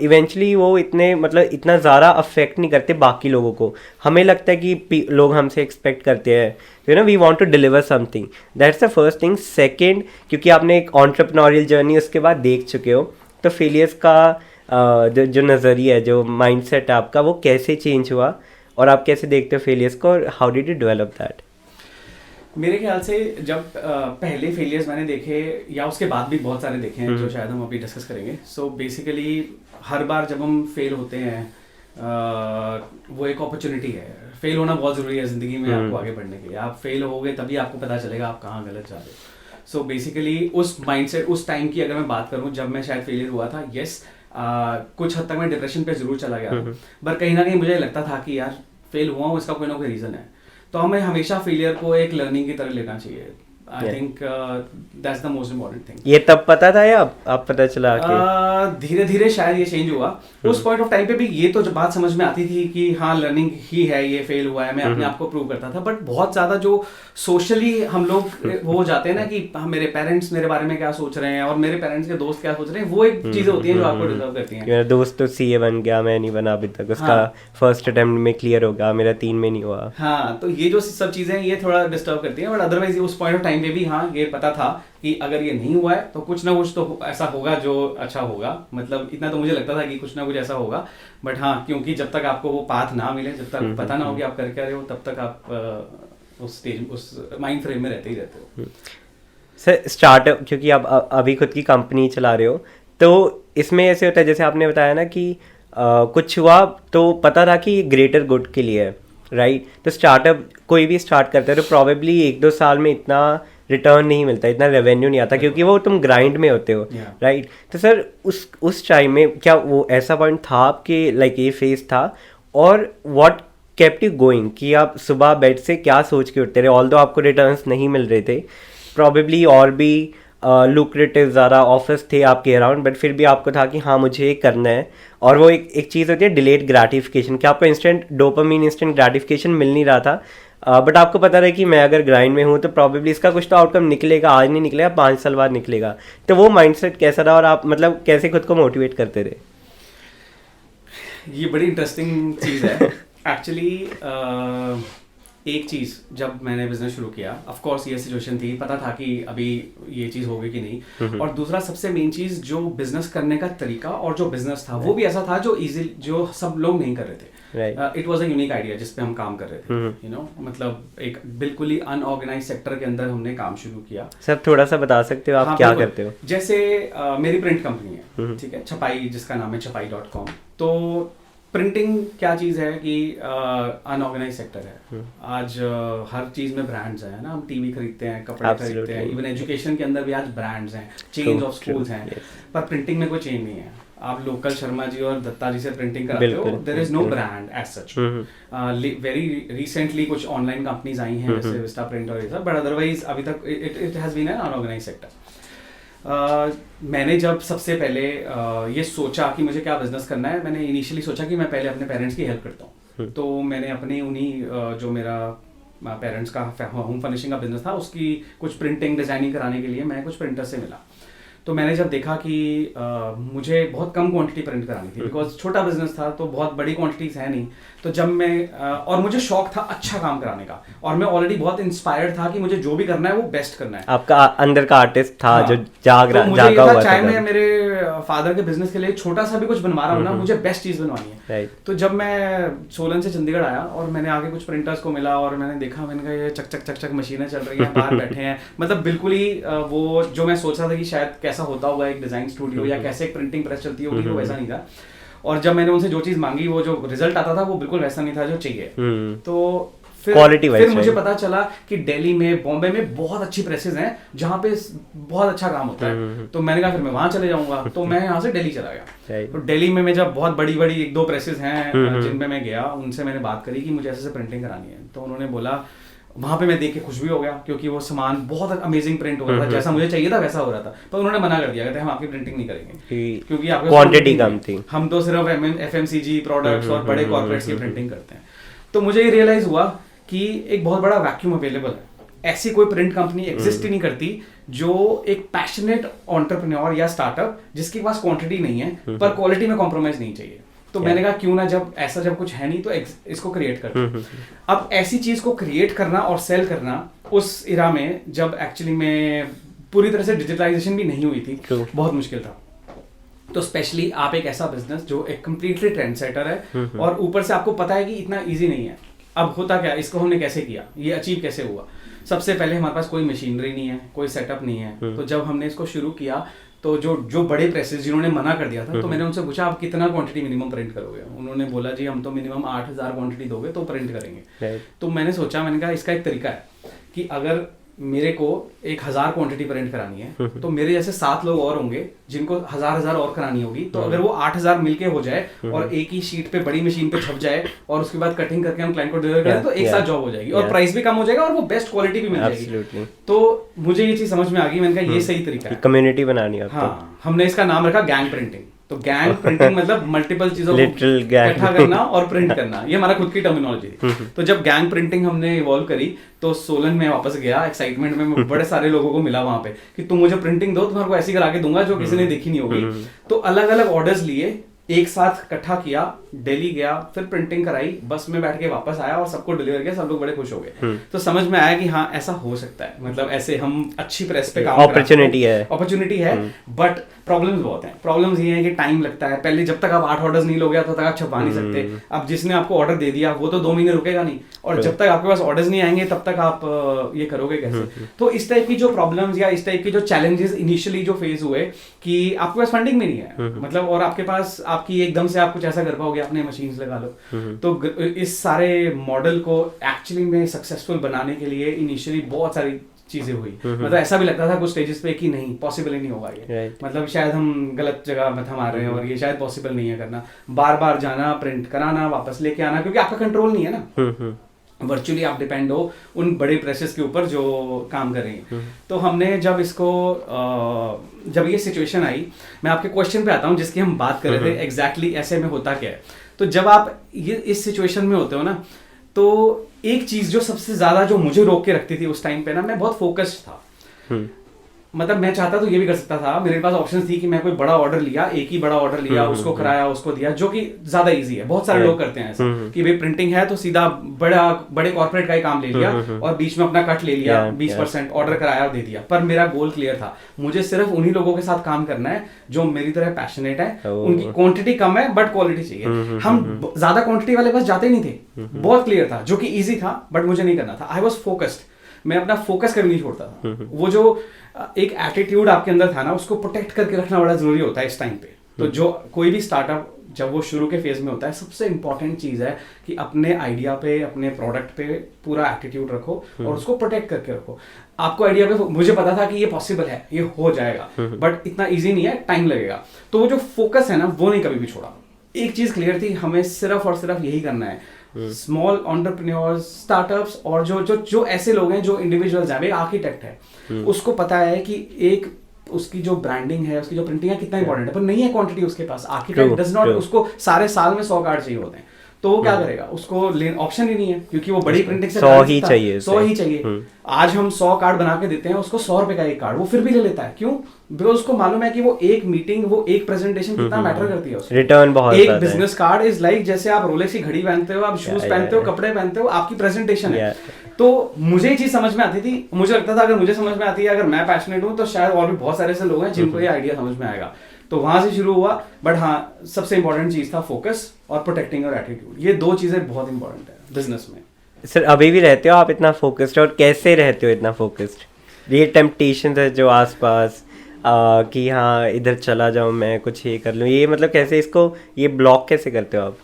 इवेंचुअली वो इतना ज़्यादा अफेक्ट नहीं करते बाकी लोगों को। हमें लगता है कि लोग हमसे एक्सपेक्ट करते हैं, we want to deliver something, that's the first thing. Second, क्योंकि आपने एक एंटरप्रेन्योरियल जर्नी उसके बाद देख चुके हो, तो फेलियर्स का जो नज़रिया है, जो माइंडसेट है आपका, वो कैसे चेंज हुआ और आप कैसे देखते हो फेलियर्स को, और how did you develop that? मेरे ख्याल से जब पहले फेलियर्स मैंने देखे या उसके बाद भी बहुत सारे देखे हैं जो शायद हम अभी डिस्कस करेंगे. सो बेसिकली हर बार जब हम फेल होते हैं वो एक अपॉर्चुनिटी है. फेल होना बहुत ज़रूरी है ज़िंदगी में आपको आगे बढ़ने के लिए. आप फेल होगे तभी आपको पता चलेगा आप कहाँ गलत जा रहे हो. सो बेसिकली उस माइंडसेट, उस टाइम की अगर मैं बात करूँ जब मैं शायद फेलियर हुआ था, यस कुछ हद तक मैं डिप्रेशन पे ज़रूर चला गया था. पर कहीं ना कहीं मुझे लगता था कि यार फेल हुआ हूँ, इसका कोई ना कोई रीज़न है. तो हमें हमेशा फेलियर को एक लर्निंग की तरह लेना चाहिए. I think that's the most important thing. ये तब पता था या आप पता चला कि धीरे धीरे शायद ये चेंज हुआ. उस पॉइंट ऑफ टाइम पे भी ये तो जब बात समझ में आती थी कि हाँ लर्निंग ही है, ये फेल हुआ है, मैं अपने आप को प्रूव करता था. बट बहुत ज्यादा जो सोशली हम लोग वो जाते हैं ना कि मेरे पेरेंट्स मेरे बारे में क्या सोच रहे हैं और मेरे पेरेंट्स के दोस्त क्या सोच रहे हैं, वो एक चीजें होती हैं जो आपको डिस्टर्ब करती हैं. मेरा दोस्त तो सीए बन गया, मैं नहीं बना अभी तक, उसका फर्स्ट अटेम्प्ट में क्लियर होगा, मेरा 3 में नहीं हुआ. हाँ, तो ये जो सब चीजें ये थोड़ा डिस्टर्ब करती हैं. बट अदरवाइज उस पॉइंट ऑफ टाइम पे भी हाँ ये पता था कि अगर ये नहीं हुआ है तो कुछ ना कुछ तो ऐसा होगा जो अच्छा होगा. मतलब इतना तो मुझे लगता था कि कुछ ना कुछ ऐसा होगा. बट हाँ, क्योंकि जब तक आपको वो पाथ ना मिले, जब तक पता ना हो कि आप कर क्या रहे हो, तब तक आप उस स्टेज, उस माइंड फ्रेम में रहते ही रहते हो. सर स्टार्टअप, क्योंकि आप अभी खुद की कंपनी चला रहे हो, तो इसमें ऐसे होता है जैसे आपने बताया ना कि कुछ हुआ तो पता था कि ग्रेटर गुड के लिए है, राइट? तो स्टार्टअप कोई भी स्टार्ट करते हैं तो प्रॉबेबली 1-2 साल में इतना रिटर्न नहीं मिलता, इतना रेवेन्यू नहीं आता, क्योंकि वो तुम ग्राइंड में होते हो, राइट? तो सर उस टाइम में क्या वो ऐसा पॉइंट था आपके, लाइक ये फेज था, और व्हाट केप्ट यू गोइंग, कि आप सुबह बेड से क्या सोच के उठते रहे? ऑल्दो आपको रिटर्न्स नहीं मिल रहे थे, प्रॉबेबली और भी लुक्रेटिव ज़्यादा ऑफर्स थे आपके अराउंड, बट फिर भी आपको था कि हाँ मुझे ये करना है. और वो एक चीज़ होती है डिलेड ग्रैटिफिकेशन, कि आपको इंस्टेंट डोपामीन, इंस्टेंट ग्रैटिफिकेशन मिल नहीं रहा था, बट आपको पता रहा कि मैं अगर ग्राइंड में हूँ तो प्रॉबेबली इसका कुछ तो आउटकम निकलेगा, आज नहीं निकलेगा 5 साल बाद निकलेगा. तो वो माइंडसेट कैसा रहा और आप मतलब कैसे खुद को मोटिवेट करते रहे? ये बड़ी इंटरेस्टिंग चीज़ है एक्चुअली. एक चीज़ जब मैंने बिजनेस शुरू किया, ऑफ कोर्स ये सिचुएशन थी, पता था कि अभी ये चीज़ होगी कि नहीं. और दूसरा सबसे मेन चीज़, जो बिजनेस करने का तरीका और जो बिजनेस था वो भी ऐसा था जो इजी, जो सब लोग नहीं कर रहे थे. It was a unique idea जिस पे हम काम कर रहे थे, यू नो. मतलब एक बिल्कुल ही अनऑर्गेनाइज सेक्टर के अंदर हमने काम शुरू किया. सर थोड़ा सा बता सकते हो आप क्या करते हो? जैसे मेरी प्रिंट कंपनी है, ठीक है, छपाई, जिसका नाम है छपाई.com. तो प्रिंटिंग क्या चीज़ है कि अनऑर्गेनाइज सेक्टर है. आज हर चीज़ में ब्रांड्स हैं ना. हम टीवी खरीदते हैं, कपड़े खरीदते हैं, इवन एजुकेशन के अंदर भी आज ब्रांड्स हैं, चेन्स ऑफ स्कूल्स हैं. पर प्रिंटिंग में कोई चेन नहीं है. आप लोकल शर्मा जी और दत्ता जी से प्रिंटिंग कराते हो, there is no brand as such. Very recently कुछ ऑनलाइन कंपनीज आई हैं जैसे विस्टा प्रिंट और ये सब, बट अदरवाइज अभी तक it has been an unorganised sector. मैंने जब सबसे पहले ये सोचा कि मुझे क्या बिजनेस करना है, मैंने इनिशियली सोचा कि मैं पहले अपने पेरेंट्स की हेल्प करता हूँ. तो मैंने अपने उन्हीं जो मेरा पेरेंट्स का होम फर्निशिंग का बिजनेस था, उसकी कुछ प्रिंटिंग डिजाइनिंग कराने के लिए मैं कुछ प्रिंटर से मिला. तो मैंने जब देखा कि मुझे बहुत कम क्वांटिटी प्रिंट करानी थी, बिकॉज छोटा बिजनेस था तो बहुत बड़ी क्वांटिटीज है नहीं. तो जब मैं और मुझे शौक था अच्छा काम कराने का, और मैं ऑलरेडी बहुत इंस्पायर्ड था कि मुझे जो भी करना है वो बेस्ट करना है. आपका अंदर का आर्टिस्ट था. हाँ, जो जागा हुआ था. चाहे मैं मेरे फादर के बिजनेस के लिए छोटा सा भी कुछ बनवा रहा हूँ ना, मुझे बेस्ट चीज़ बनवानी है. तो जब मैं सोलन से चंडीगढ़ आया और मैंने आगे कुछ प्रिंटर्स को मिला और मैंने देखा, मैंने कहा ये चक चक चक चक मशीनें चल रही हैं, बाहर बैठे हैं. मतलब बिल्कुल ही वो जो मैं सोच रहा था कि शायद कैसा होता होगा एक डिजाइन स्टूडियो या कैसे एक प्रिंटिंग प्रेस चलती होगी, वो वैसा नहीं था. और जब मैंने उनसे जो चीज़ मांगी, वो जो रिजल्ट आता था वो बिल्कुल वैसा नहीं था जो चाहिए. तो फिर मुझे पता चला कि दिल्ली में, बॉम्बे में बहुत अच्छी प्रेसेस हैं जहाँ पे बहुत अच्छा काम होता है. तो मैंने कहा फिर मैं वहाँ चले जाऊँगा. तो मैं यहाँ से दिल्ली चला गया. तो दिल्ली में मैं जब बहुत बड़ी बड़ी 1-2 प्रेसेस हैं जिनमें मैं गया, उनसे मैंने बात करी कि मुझे ऐसे प्रिंटिंग करानी है. तो उन्होंने बोला, वहाँ पे मैं देख के खुश भी हो गया क्योंकि वो सामान बहुत अमेजिंग प्रिंट हो रहा था, जैसा मुझे चाहिए था वैसा हो रहा था. पर उन्होंने मना कर दिया, कहते हैं हम आपकी प्रिंटिंग नहीं करेंगे क्योंकि आपकी क्वांटिटी कम थी, हम तो सिर्फ FMCG प्रोडक्ट्स और बड़े कॉर्पोरेट्स की प्रिंटिंग करते हैं. तो मुझे ये रियलाइज हुआ कि एक बहुत बड़ा वैक्यूम अवेलेबल है. ऐसी कोई प्रिंट कंपनी एग्जिस्ट ही नहीं करती जो एक पैशनेट एंटरप्रेन्योर या स्टार्टअप जिसके पास क्वांटिटी नहीं है पर क्वालिटी में कॉम्प्रोमाइज नहीं चाहिए. तो मैंने कहा क्यों ना, जब कुछ है नहीं तो इसको क्रिएट करते हैं. अब ऐसी चीज को क्रिएट करना और सेल करना उस इरा में जब एक्चुअली में पूरी तरह से डिजिटलाइजेशन भी नहीं हुई थी, बहुत मुश्किल था. तो स्पेशली आप एक ऐसा बिजनेस जो एक कम्प्लीटली ट्रेंड सेटर है और ऊपर से आपको पता है कि इतना ईजी नहीं है। अब होता क्या, इसको हमने कैसे किया, ये अचीव कैसे हुआ? सबसे पहले हमारे पास कोई मशीनरी नहीं है, कोई सेटअप नहीं है। तो जब हमने इसको शुरू किया तो जो बड़े प्रेसेस जिन्होंने मना कर दिया था, तो मैंने उनसे पूछा आप कितना क्वांटिटी मिनिमम प्रिंट करोगे? उन्होंने बोला जी हम तो मिनिमम 8000 क्वांटिटी दोगे तो प्रिंट करेंगे। तो मैंने सोचा, मैंने कहा इसका एक तरीका है कि अगर मेरे को 1000 क्वांटिटी प्रिंट करानी है तो मेरे जैसे 7 लोग और होंगे जिनको 1000 और करानी होगी। तो अगर वो 8000 मिलके हो जाए और एक ही शीट पे बड़ी मशीन पे छप जाए और उसके बाद कटिंग करके हम क्लाइंट को डिलीवर करें तो एक साथ जॉब हो जाएगी और प्राइस भी कम हो जाएगा और वो बेस्ट क्वालिटी भी मिल जाएगी। तो मुझे ये चीज समझ में आ गई, मैंने कहा ये सही तरीका है, कम्युनिटी बनानी है। हाँ, हमने इसका नाम रखा गैंग प्रिंटिंग। तो गैंग प्रिंटिंग मतलब मल्टीपल चीजों को इकट्ठा करना और प्रिंट करना, ये हमारा खुद की टर्मिनोलॉजी थी। तो जब गैंग प्रिंटिंग हमने इवॉल्व करी तो सोलन में वापस गया एक्साइटमेंट में, मैं बड़े सारे लोगों को मिला वहां पे कि तुम मुझे प्रिंटिंग दो, तुम्हारे को ऐसी करा के दूंगा जो किसी ने देखी नहीं होगी। तो अलग अलग ऑर्डर्स लिए, एक साथ इकट्ठा किया, दिल्ली गया, फिर प्रिंटिंग कराई, बस में बैठ के वापस आया और सबको डिलीवर किया, सब लोग बड़े खुश हो गए। तो समझ में आया कि हाँ ऐसा हो सकता है, मतलब ऐसे हम अच्छी प्रेस पे काम अपॉर्चुनिटी है बट प्रॉब्लम्स बहुत हैं। प्रॉब्लम्स ये है कि टाइम लगता है, पहले जब तक आप 8 ऑर्डर्स नहीं लोगे तब तक आप छपा नहीं सकते। अब जिसने आपको ऑर्डर दे दिया वो तो 2 महीने रुकेगा नहीं, और जब तक आपके पास ऑर्डर्स नहीं आएंगे तब तक आप ये करोगे कैसे? तो इस टाइप की जो प्रॉब्लम्स या इस टाइप के जो चैलेंजेस इनिशियली जो फेस हुए कि आपके पास फंडिंग भी नहीं है, मतलब, और आपके पास आपकी एकदम से आप कुछ ऐसा कर पाओगे, अपने मशीन्स लगा लो। तो इस सारे मॉडल को एक्चुअली में सक्सेसफुल बनाने के लिए इनिशियली बहुत सारी चीजें हुई। मतलब ऐसा भी लगता था कुछ स्टेजेस पे कि नहीं पॉसिबल ही नहीं होगा ये, मतलब शायद हम गलत जगह में थमा रहे हैं और ये शायद पॉसिबल नहीं है करना, बार बार जाना, प्रिंट कराना, वापस लेके आना, क्योंकि आपका कंट्रोल नहीं है ना, वर्चुअली आप डिपेंड हो उन बड़े प्रेसेस के ऊपर जो काम कर रही हैं। तो हमने जब इसको जब ये सिचुएशन आई, मैं आपके क्वेश्चन पे आता हूँ जिसकी हम बात कर रहे थे, एग्जैक्टली ऐसे में होता क्या है। तो जब आप ये इस सिचुएशन में होते हो ना, तो एक चीज जो सबसे ज्यादा जो मुझे रोक के रखती थी उस टाइम पे ना, मैं बहुत फोकस्ड था। मतलब मैं चाहता तो ये भी कर सकता था, मेरे पास ऑप्शन थी कि मैं कोई बड़ा ऑर्डर लिया, एक ही बड़ा ऑर्डर लिया, उसको कराया, उसको दिया, जो कि ज्यादा इजी है। बहुत सारे लोग करते हैं ऐसा कि भाई प्रिंटिंग है तो सीधा बड़े कॉर्पोरेट का ही काम ले लिया और बीच में अपना कट ले लिया, 20% ऑर्डर कराया और दे दिया। पर मेरा गोल क्लियर था, मुझे सिर्फ उन्हीं लोगों के साथ काम करना है जो मेरी तरह पैशनेट है, उनकी क्वांटिटी कम है बट क्वालिटी चाहिए। हम ज्यादा क्वांटिटी वाले पास जाते नहीं थे, बहुत क्लियर था, जो कि ईजी था बट मुझे नहीं करना था। आई वॉज फोकस्ड, मैं अपना फोकस कभी नहीं छोड़ता था। वो जो एक एटीट्यूड आपके अंदर था ना, उसको प्रोटेक्ट करके रखना बड़ा जरूरी होता है इस टाइम पे। तो जो कोई भी स्टार्टअप जब वो शुरू के फेज में होता है, सबसे इंपॉर्टेंट चीज है कि अपने आइडिया पे, अपने प्रोडक्ट पे पूरा एटीट्यूड रखो और उसको प्रोटेक्ट करके रखो। आपको आइडिया पे, मुझे पता था कि ये पॉसिबल है, ये हो जाएगा, बट इतना ईजी नहीं है, टाइम लगेगा। तो वो जो फोकस है ना, वो नहीं कभी भी छोड़ा। एक चीज क्लियर थी, हमें सिर्फ और सिर्फ यही करना है। स्मॉल एंटरप्रेन्योर्स, स्टार्टअप्स और जो ऐसे लोग हैं जो इंडिविजुअल्स हैं, एक आर्किटेक्ट है, उसको पता है कि एक उसकी जो ब्रांडिंग है, उसकी जो प्रिंटिंग है कितना इंपॉर्टेंट है, पर नहीं है क्वांटिटी उसके पास। आर्किटेक्ट डज नॉट, उसको सारे साल में 100 कार्ड चाहिए होते हैं, तो वो क्या करेगा? उसको ऑप्शन ही नहीं है, क्योंकि वो बड़ी प्रिंटिंग से 100 ही चाहिए, 100 ही चाहिए। आज हम 100 कार्ड बना के देते हैं उसको, 100 रुपए का एक कार्ड, वो फिर भी ले लेता है। क्यों? बिकॉज उसको मालूम है कि वो एक मीटिंग, वो एक प्रेजेंटेशन कितना मैटर करती है उसको। रिटर्न बहुत एक बिजनेस कार्ड इज लाइक जैसे आप रोलेक्स की घड़ी पहनते हो, आप शूज पहनते हो, कपड़े पहनते हो, आपकी प्रेजेंटेशन है। तो मुझे ये चीज समझ में आती थी, मुझे लगता था अगर मुझे समझ में आती है, अगर मैं पैशनेट हूँ, तो शायद और भी बहुत सारे ऐसे लोग हैं जिनको ये आइडिया समझ में आएगा। तो वहां से शुरू हुआ। बट हाँ, सबसे इंपॉर्टेंट चीज था फोकस और प्रोटेक्टिंग और एटीट्यूड। ये 2 चीजें बहुत इंपॉर्टेंट है बिजनेस में। सर अभी भी रहते हो आप इतना फोकस्ड, और कैसे रहते हो इतना फोकस्ड? ये टेम्पटेशन है जो आसपास कि हाँ इधर चला जाऊं, मैं कुछ ये कर लूं, ये मतलब कैसे इसको ये ब्लॉक कैसे करते हो आप?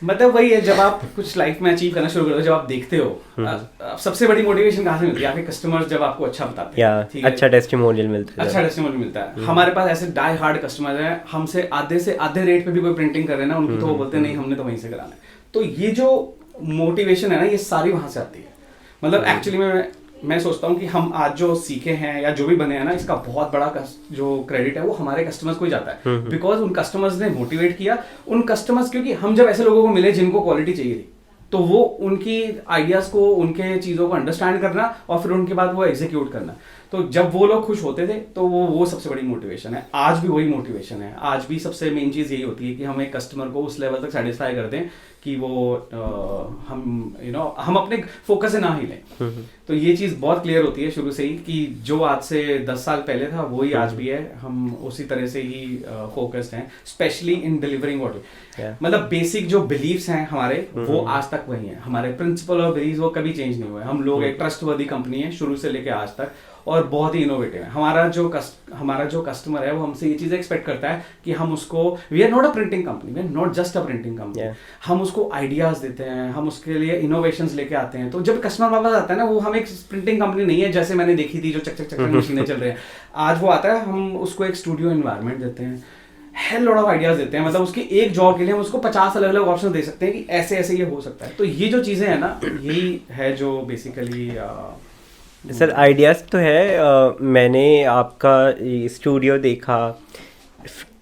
मतलब वही है, जब आप कुछ लाइफ में अचीव करना शुरू करते हो, जब आप देखते हो, सबसे बड़ी मोटिवेशन कहाँ से मिलती है? आपके कस्टमर्स जब आपको अच्छा बताते हैं, अच्छा टेस्टिमोनियल मिलता है, अच्छा टेस्टिमोनियल मिलता है। हमारे पास ऐसे डाई हार्ड कस्टमर हैं, हमसे आधे रेट पे भी कोई प्रिंटिंग कर रहे हैं ना, उनको तो वो बोलते हैं नहीं, हमने तो वहीं से कराना है। तो ये जो मोटिवेशन है ना, ये सारी वहां से आती है। मतलब एक्चुअली में मैं सोचता हूँ कि हम आज जो सीखे हैं या जो भी बने हैं ना, इसका बहुत बड़ा जो क्रेडिट है वो हमारे कस्टमर्स को ही जाता है। बिकॉज उन कस्टमर्स ने मोटिवेट किया, उन कस्टमर्स, क्योंकि हम जब ऐसे लोगों को मिले जिनको क्वालिटी चाहिए थी, तो वो उनकी आइडियाज को, उनके चीजों को अंडरस्टैंड करना और फिर उनके बाद वो एग्जीक्यूट करना। तो जब वो लोग खुश होते थे तो वो सबसे बड़ी मोटिवेशन है। आज भी वही मोटिवेशन है, आज भी सबसे मेन चीज़ यही होती है कि हम एक कस्टमर को उस लेवल तक सेटिस्फाई कर दें कि वो हम अपने फोकस से ना ही लें। तो ये चीज़ बहुत क्लियर होती है शुरू से ही कि जो आज से 10 साल पहले था वही आज भी है, हम उसी तरह से ही फोकस्ड हैं, स्पेशली इन डिलीवरिंग व्हाट मतलब बेसिक जो बिलीव्स हैं हमारे वो आज तक वही हैं, हमारे प्रिंसिपल और बिलीव्स वो कभी चेंज नहीं हुए। हम लोग एक ट्रस्टवर्दी कंपनी है शुरू से लेके आज तक, और बहुत ही इनोवेटिव है। हमारा जो कस्टमर है वो हमसे ये चीज़ एक्सपेक्ट करता है कि हम उसको, we are not a printing company, we are not just a printing company, हम उसको आइडियाज़ देते हैं, हम उसके लिए इनोवेशंस लेके आते हैं। तो जब कस्टमर वापस आता है ना, वो हम एक प्रिंटिंग कंपनी नहीं है जैसे मैंने देखी थी जो चक चक चक मशीनें चल रही हैं। आज वो आता है, हम उसको एक स्टूडियो एनवायरनमेंट देते हैं, हेल लॉट ऑफ आइडियाज देते हैं, मतलब उसकी एक जॉब के लिए हम उसको 50 अलग अलग ऑप्शन दे सकते हैं कि ऐसे ऐसे ये हो सकता है। तो ये जो चीज़ें हैं ना, यही है जो बेसिकली सर आइडियाज़ तो है। मैंने आपका स्टूडियो देखा,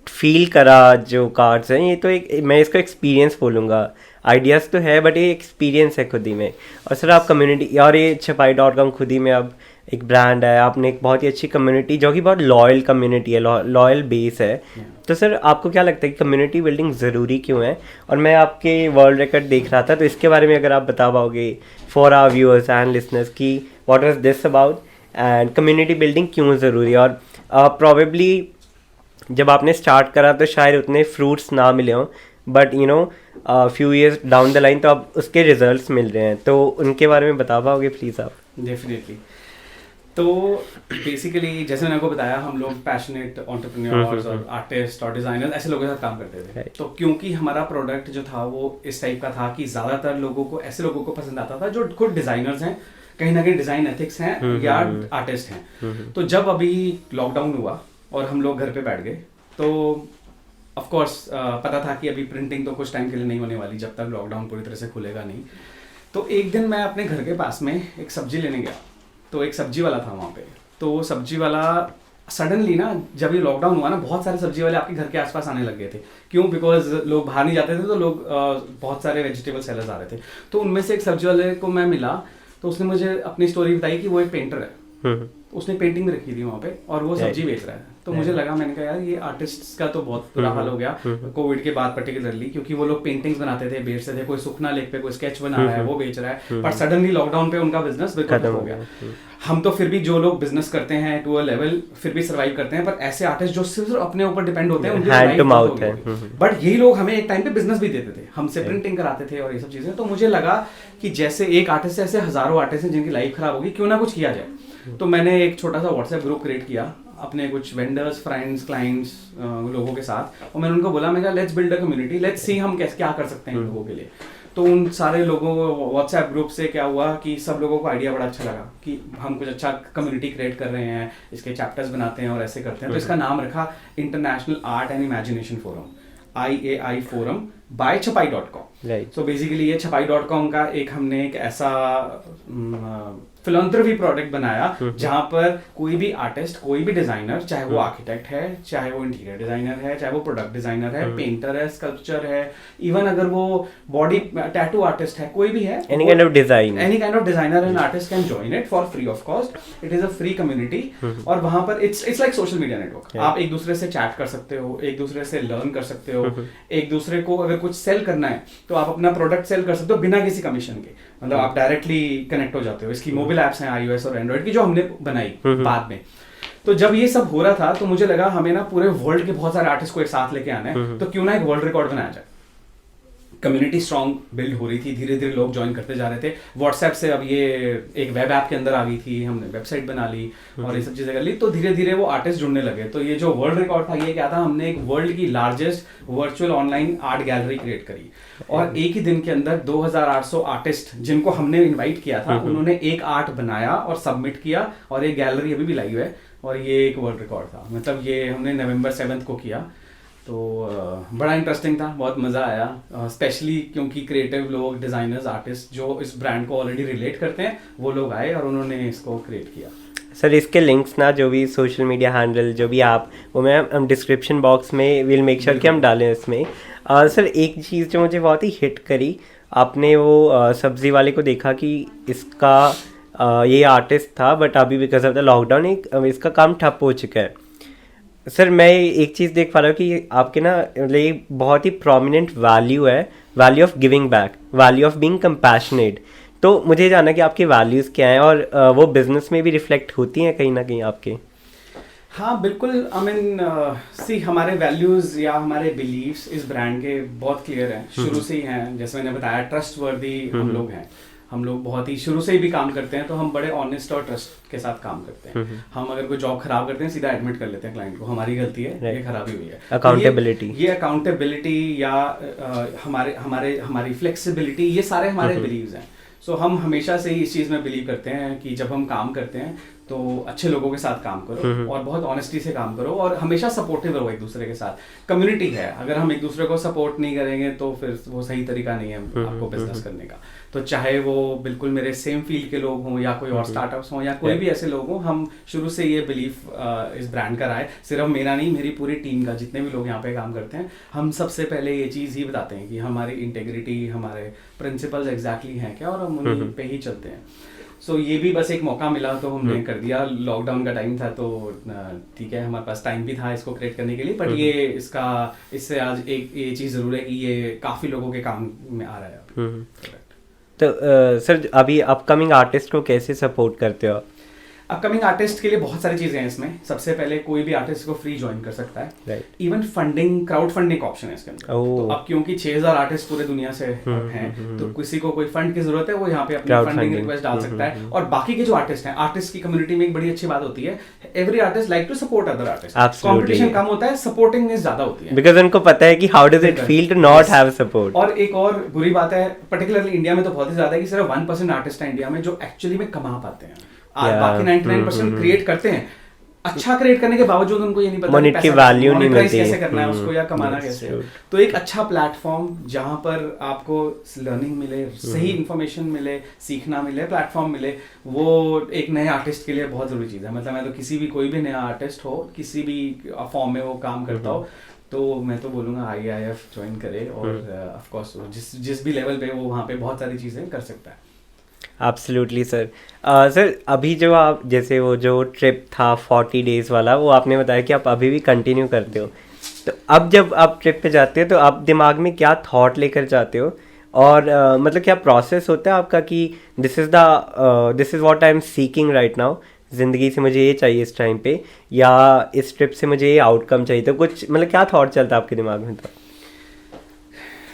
फील करा जो कार्ड्स हैं, ये तो एक मैं इसको एक्सपीरियंस बोलूँगा। आइडियाज़ तो है बट ये एक्सपीरियंस है खुद ही में। और सर आप कम्युनिटी, और ये छपाई.com खुद ही में अब एक ब्रांड है, आपने एक बहुत ही अच्छी कम्युनिटी जो कि बहुत लॉयल कम्युनिटी है, लॉयल बेस है। तो सर आपको क्या लगता है कि कम्युनिटी बिल्डिंग ज़रूरी क्यों है? और मैं आपके वर्ल्ड रिकॉर्ड देख रहा था, तो इसके बारे में अगर आप बता पाओगे for our viewers and listeners की what was this about and community building क्यों ज़रूरी है। और प्रोबेबली जब आपने स्टार्ट करा तो शायद उतने फ्रूट्स ना मिले हों, but you know few years down the line तो अब उसके रिजल्ट्स मिल रहे हैं, तो उनके बारे में बता पाओगे प्लीज़ आप? डेफिनेटली। तो बेसिकली जैसे मैंने आपको बताया, हम लोग पैशनेट एंटरप्रेन्योर्स और आर्टिस्ट और डिज़ाइनर्स ऐसे लोगों के साथ काम करते थे। तो क्योंकि हमारा प्रोडक्ट जो था वो इस टाइप का था कि ज़्यादातर लोगों को, ऐसे लोगों को पसंद आता था जो खुद डिज़ाइनर्स हैं, कहीं ना कहीं डिज़ाइन एथिक्स हैं या आर्टिस्ट हैं। तो जब अभी लॉकडाउन हुआ और हम लोग घर पे बैठ गए, तो ऑफ कोर्स पता था कि अभी प्रिंटिंग तो कुछ टाइम के लिए नहीं होने वाली जब तक लॉकडाउन पूरी तरह से खुलेगा नहीं। तो एक दिन मैं अपने घर के पास में एक सब्जी लेने गया, तो एक सब्जी वाला था वहाँ पे। तो वो सब्जी वाला सडनली ना, जब ये लॉकडाउन हुआ ना, बहुत सारे सब्जी वाले आपके घर के आसपास आने लग गए थे। क्यों? बिकॉज लोग बाहर नहीं जाते थे, तो लोग बहुत सारे वेजिटेबल सेलर्स आ रहे थे। तो उनमें से एक सब्जी वाले को मैं मिला, तो उसने मुझे अपनी स्टोरी बताई कि वो एक पेंटर है, उसने पेंटिंग भी रखी थी वहाँ पे और वो सब्जी बेच रहा है। तो मुझे लगा, मैंने कहा यार ये आर्टिस्ट्स का तो बहुत बुरा हाल हो गया कोविड के बाद पर्टिकुलरली, क्योंकि वो लोग पेंटिंग्स बनाते थे, बेचते थे, कोई सुखना लेक पे कोई स्केच बना रहा है वो बेच रहा है, पर सडनली लॉकडाउन पे उनका बिजनेस बिल्कुल हो गया। हम तो फिर भी जो लोग बिजनेस करते हैं टू अ लेवल फिर भी सर्वाइव करते हैं, पर ऐसे आर्टिस्ट जो सिर्फ अपने ऊपर डिपेंड होते हैं उनकी हैंड टू माउथ है। बट यही लोग हमें एक टाइम पे बिजनेस भी देते थे, हमसे प्रिंटिंग कराते थे और ये सब चीजें। तो मुझे लगा कि जैसे एक आर्टिस्ट से ऐसे हजारों आर्टिस्ट हैं जिनकी लाइफ खराब होगी, क्यों ना कुछ किया जाए। तो मैंने एक छोटा सा व्हाट्सएप ग्रुप क्रिएट किया अपने कुछ वेंडर्स, फ्रेंड्स, क्लाइंट्स लोगों के साथ, और मैंने उनको बोला, मैं कहा let's build a community, let's see हम कैसे क्या कर सकते हैं लोगों के लिए। तो उन सारे लोगों व्हाट्सएप ग्रुप से क्या हुआ कि सब लोगों को आइडिया बड़ा अच्छा लगा कि हम कुछ अच्छा कम्युनिटी क्रिएट कर रहे हैं, इसके चैप्टर्स बनाते हैं और ऐसे करते हैं। तो इसका नाम रखा international art and imagination forum, IAI forum by छपाई.com। सो बेसिकली ये छपाई.com का एक हमने एक ऐसा फिलॉन्थ्रपी प्रोडक्ट बनाया जहां पर कोई भी आर्टिस्ट, कोई भी डिजाइनर, चाहे वो आर्किटेक्ट है, चाहे वो इंटीरियर डिजाइनर है, चाहे वो प्रोडक्ट डिजाइनर है, पेंटर है, स्कल्पचर है, इवन अगर वो बॉडी टैटू आर्टिस्ट है, कोई भी है, any kind of designer and artist can join it for free of cost. It is a free community और वहां पर it's like social media network. आप एक दूसरे से चैट कर सकते हो, एक दूसरे से लर्न कर सकते हो, एक दूसरे को अगर कुछ सेल करना है तो आप अपना प्रोडक्ट सेल कर सकते हो बिना किसी कमीशन के, मतलब आप डायरेक्टली कनेक्ट हो जाते हो। इसकी मोबाइल एप्स हैं iOS और एंड्रॉइड की जो हमने बनाई बाद में। तो जब ये सब हो रहा था तो मुझे लगा हमें ना पूरे वर्ल्ड के बहुत सारे आर्टिस्ट को एक साथ लेके आना है, तो क्यों ना एक वर्ल्ड रिकॉर्ड बनाया जाए। कम्युनिटी स्ट्रॉन्ग बिल्ड हो रही थी, धीरे धीरे लोग ज्वाइन करते जा रहे थे। व्हाट्सएप से अब ये एक वेब ऐप के अंदर आ गई थी, हमने वेबसाइट बना ली और ये सब चीज़ें कर ली, तो धीरे धीरे वो आर्टिस्ट जुड़ने लगे। तो ये जो वर्ल्ड रिकॉर्ड था ये क्या था, हमने एक वर्ल्ड की largest virtual online art gallery create करी और एक ही दिन के अंदर 2800 आर्टिस्ट जिनको हमने इन्वाइट किया था उन्होंने एक आर्ट बनाया और सबमिट किया, और ये गैलरी अभी भी लाइव है और ये एक वर्ल्ड रिकॉर्ड था। मतलब ये हमने नवंबर 7 को किया, तो बड़ा इंटरेस्टिंग था, बहुत मज़ा आया, स्पेशली क्योंकि क्रिएटिव लोग, डिज़ाइनर्स, आर्टिस्ट जो इस ब्रांड को ऑलरेडी रिलेट करते हैं वो लोग आए और उन्होंने इसको क्रिएट किया। सर इसके लिंक्स ना, जो भी सोशल मीडिया हैंडल जो भी आप, वो मैं हम डिस्क्रिप्शन बॉक्स में विल मेक श्योर कि हम डालें इसमें। सर एक चीज़ जो मुझे बहुत ही हिट करी, आपने वो सब्ज़ी वाले को देखा कि इसका ये आर्टिस्ट था, बट अभी बिकॉज ऑफ द लॉकडाउन इसका काम ठप हो चुका है। सर मैं एक चीज़ देख पा रहा हूँ कि आपके ना मतलब एक बहुत ही प्रोमिनेंट वैल्यू है, value of giving back, value of being compassionate. तो मुझे जानना कि आपके वैल्यूज़ क्या हैं और वो बिजनेस में भी रिफ्लेक्ट होती हैं कहीं ना कहीं आपके। हाँ बिल्कुल, आई मीन सी हमारे वैल्यूज़ या हमारे बिलीव्स इस ब्रांड के बहुत क्लियर हैं, शुरू से ही हैं। जैसे मैंने बताया, ट्रस्ट वर्दी हम लोग हैं। हम लोग बहुत ही शुरू से ही भी काम करते हैं तो हम बड़े ऑनेस्ट और ट्रस्ट के साथ काम करते हैं। हम अगर कोई जॉब खराब करते हैं सीधा एडमिट कर लेते हैं क्लाइंट को, हमारी गलती है, ये खराबी हुई है। अकाउंटेबिलिटी, ये अकाउंटेबिलिटी या हमारी फ्लेक्सिबिलिटी, ये सारे हमारे बिलीव्स हैं। सो हम हमेशा से ही इस चीज़ में बिलीव करते हैं कि जब हम काम करते हैं तो अच्छे लोगों के साथ काम करो और बहुत ऑनेस्टी से काम करो और हमेशा सपोर्टिव रहो एक दूसरे के साथ। कम्युनिटी है, अगर हम एक दूसरे को सपोर्ट नहीं करेंगे तो फिर वो सही तरीका नहीं है आपको बिजनेस करने का। तो चाहे वो बिल्कुल मेरे सेम फील्ड के लोग हों या कोई और स्टार्टअप्स हों या कोई भी ऐसे लोग हों, हम शुरू से ये बिलीव इस ब्रांड का रहा है, सिर्फ मेरा नहीं, मेरी पूरी टीम का, जितने भी लोग यहाँ पे काम करते हैं, हम सबसे पहले ये चीज़ ही बताते हैं कि हमारी इंटेग्रिटी, हमारे प्रिंसिपल्स एग्जैक्टली हैं क्या और हम उन्हीं पे ही चलते हैं। सो ये भी बस एक मौका मिला तो हमने कर दिया। लॉकडाउन का टाइम था तो ठीक है, हमारे पास टाइम भी था इसको क्रिएट करने के लिए, बट ये इससे आज एक ये चीज़ ज़रूर है कि ये काफ़ी लोगों के काम में आ रहा है। तो सर अभी अपकमिंग आर्टिस्ट को कैसे सपोर्ट करते हो? अपकमिंग आर्टिस्ट के लिए बहुत सारी चीज़ें हैं इसमें। सबसे पहले कोई भी आर्टिस्ट को फ्री ज्वाइन कर सकता है। Even funding, crowd funding option है इसके अंदर। तो अब क्योंकि 6000 आर्टिस्ट पूरे दुनिया से हैं तो किसी को कोई फंड की जरूरत है, वो यहाँ पे अपनी फंडिंग रिक्वेस्ट डाल सकता है। और बाकी के जो आर्टिस्ट हैं, आर्टिस्ट की कम्युनिटी में एक बड़ी अच्छी बात होती है, every artist like to support other artist. Competition कम होता है, सपोर्टिंग ज्यादा होती है, बिकॉज़ उनको पता है कि how does it feel to not have support. और एक और बुरी बात है, पर्टिकुलरली इंडिया में तो बहुत ही ज्यादा है कि सिर्फ 1% आर्टिस्ट है इंडिया में जो एक्चुअली में कमा पाते हैं। बाकी 99% क्रिएट करते हैं, अच्छा क्रिएट करने के बावजूद उनको ये नहीं पता मॉनेटरी वैल्यू नहीं मिलती, कैसे करना है उसको या कमाना कैसे है। तो एक अच्छा प्लेटफॉर्म जहां पर आपको लर्निंग मिले, सही इन्फॉर्मेशन मिले, सीखना मिले, प्लेटफॉर्म मिले, वो एक नए आर्टिस्ट के लिए बहुत जरूरी चीज़ है। मतलब मैं तो किसी भी, कोई भी नया आर्टिस्ट हो, किसी भी फॉर्म में वो काम करता हो, तो मैं तो बोलूँगा IIF ज्वाइन करे और ऑफ कोर्स जिस भी लेवल पे वो वहाँ पे बहुत सारी चीज़ें कर सकता है। Absolutely sir. सर अभी जो आप, जैसे वो जो ट्रिप था 40 डेज़ वाला, वो आपने बताया कि आप अभी भी कंटिन्यू करते हो, तो अब जब आप ट्रिप पे जाते हो तो आप दिमाग में क्या थॉट लेकर जाते हो और मतलब क्या प्रोसेस होता है आपका कि this is what I am seeking right now, ज़िंदगी से मुझे ये चाहिए इस टाइम पे, या इस ट्रिप से मुझे ये आउटकम चाहिए, तो कुछ मतलब क्या थॉट चलता है आपके दिमाग में? तो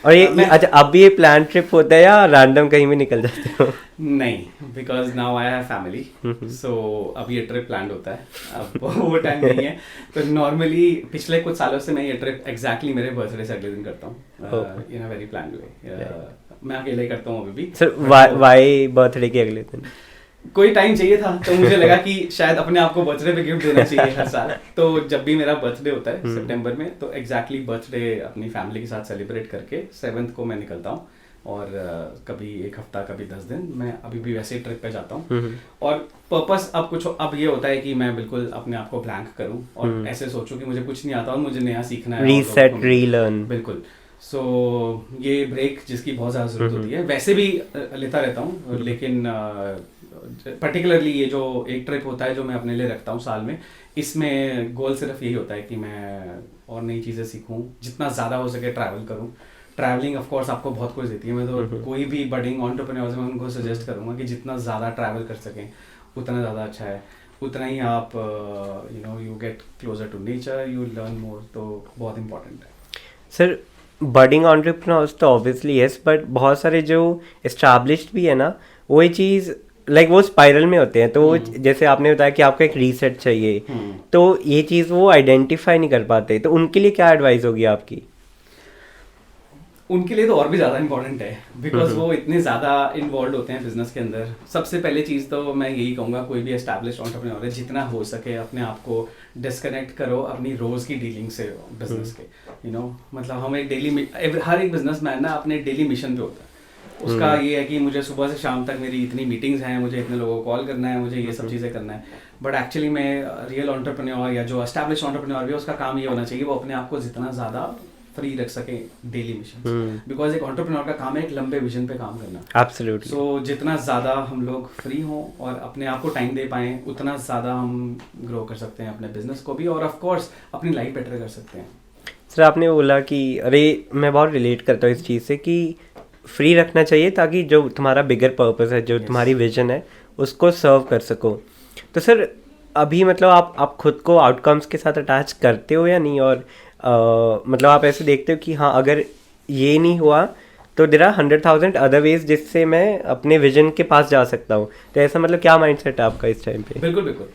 और ये अच्छा, अब भी ये प्लान ट्रिप होता है या रैंडम कहीं भी निकल जाते हो? नहीं, because now I have family, so अब ये ट्रिप प्लान होता है, अब वो टाइम नहीं है। तो नॉर्मली पिछले कुछ सालों से मैं ये ट्रिप एग्जैक्टली मेरे बर्थडे से अगले दिन करता हूँ, इन अ वेरी प्लान्ड वे। मैं अकेले ही करता हूँ अभी भी। सर वाई बर्थडे के अगले दिन? कोई टाइम चाहिए था तो मुझे लगा कि शायद अपने आप को बर्थडे पे गिफ्ट देना चाहिए हर साल। तो जब भी मेरा बर्थडे होता है सितंबर में, तो एग्जैक्टली बर्थडे अपनी फैमिली के साथ सेलिब्रेट करके 7th को मैं निकलता हूँ। और कभी एक हफ्ता, कभी 10 दिन, मैं अभी भी वैसे ट्रिप पे जाता हूँ। और पर्पस अब ये होता है कि मैं बिल्कुल अपने आप को ब्लैंक करूँ और ऐसे सोचूं कि मुझे कुछ नहीं आता और मुझे नया सीखना है, रीसेट, रीलर्न। बिल्कुल। सो ये ब्रेक जिसकी बहुत ज़्यादा ज़रूरत होती है, वैसे भी लेता रहता हूँ, लेकिन पर्टिकुलरली ये जो एक ट्रिप होता है जो मैं अपने लिए रखता हूँ साल में, इसमें गोल सिर्फ यही होता है कि मैं और नई चीज़ें सीखूँ, जितना ज़्यादा हो सके ट्रैवल करूँ। ट्रैवलिंग ऑफ कोर्स आपको बहुत कुछ देती है। मैं तो कोई भी बडिंग एंटरप्रेन्योर्स में उनको सजेस्ट करूँगा कि जितना ज़्यादा ट्रैवल कर सकें उतना ज़्यादा अच्छा है, उतना ही आप you get closer to nature, you learn more. तो बहुत इंपॉर्टेंट है सर। बडिंग एंटरप्रेन्योर्स तो ऑब्वियसली यस, बट बहुत सारे जो एस्टैब्लिश्ड भी है ना, वो ये चीज़ लाइक वो स्पाइरल में होते हैं। तो जैसे आपने बताया कि आपको एक रीसेट चाहिए, तो ये चीज़ वो आइडेंटिफाई नहीं कर पाते, तो उनके लिए क्या एडवाइस होगी आपकी? उनके लिए तो और भी ज़्यादा इंपॉर्टेंट है, बिकॉज वो इतने ज़्यादा इन्वॉल्व होते हैं बिजनेस के अंदर। सबसे पहले चीज़ तो मैं यही कहूँगा, कोई भी एस्टैब्लिश्ड एंटरप्रेन्योर है, जितना हो सके अपने आप को डिस्कनेक्ट करो अपनी रोज़ की डीलिंग से बिजनेस के। मतलब हम हर एक बिजनेसमैन ना अपने डेली मिशन पे होता है। उसका ये है कि मुझे सुबह से शाम तक मेरी इतनी मीटिंग्स हैं, मुझे इतने लोगों को कॉल करना है, मुझे ये सब चीज़ें करना है। बट एक्चुअली में रियल एंटरप्रेन्योर या जो एस्टैब्लिश्ड एंटरप्रेन्योर भी है, उसका काम ये होना चाहिए वो अपने आप को जितना ज़्यादा फ्री रख सके डेली मिशन, बिकॉज एक एंटरप्रेन्योर का काम है एक लंबे विजन पे काम करना। एब्सोल्युटली। सो जितना ज़्यादा हम लोग फ्री हों और अपने आप को टाइम दे पाएँ उतना ज़्यादा हम ग्रो कर सकते हैं अपने बिजनेस को भी, और ऑफ कोर्स अपनी लाइफ बेटर कर सकते हैं। सर आपने बोला कि अरे मैं बहुत रिलेट करता हूँ इस चीज़ से कि फ्री रखना चाहिए ताकि जो तुम्हारा बिगर पर्पस है, जो तुम्हारी विजन है, उसको सर्व कर सको। तो सर अभी मतलब आप खुद को आउटकम्स के साथ अटैच करते हो या नहीं, और मतलब आप ऐसे देखते हो कि हाँ अगर ये नहीं हुआ तो देयर आर 100,000 अदर वेज जिससे मैं अपने विजन के पास जा सकता हूँ। तो ऐसा मतलब क्या माइंडसेट है आपका इस टाइम पे? बिल्कुल बिल्कुल,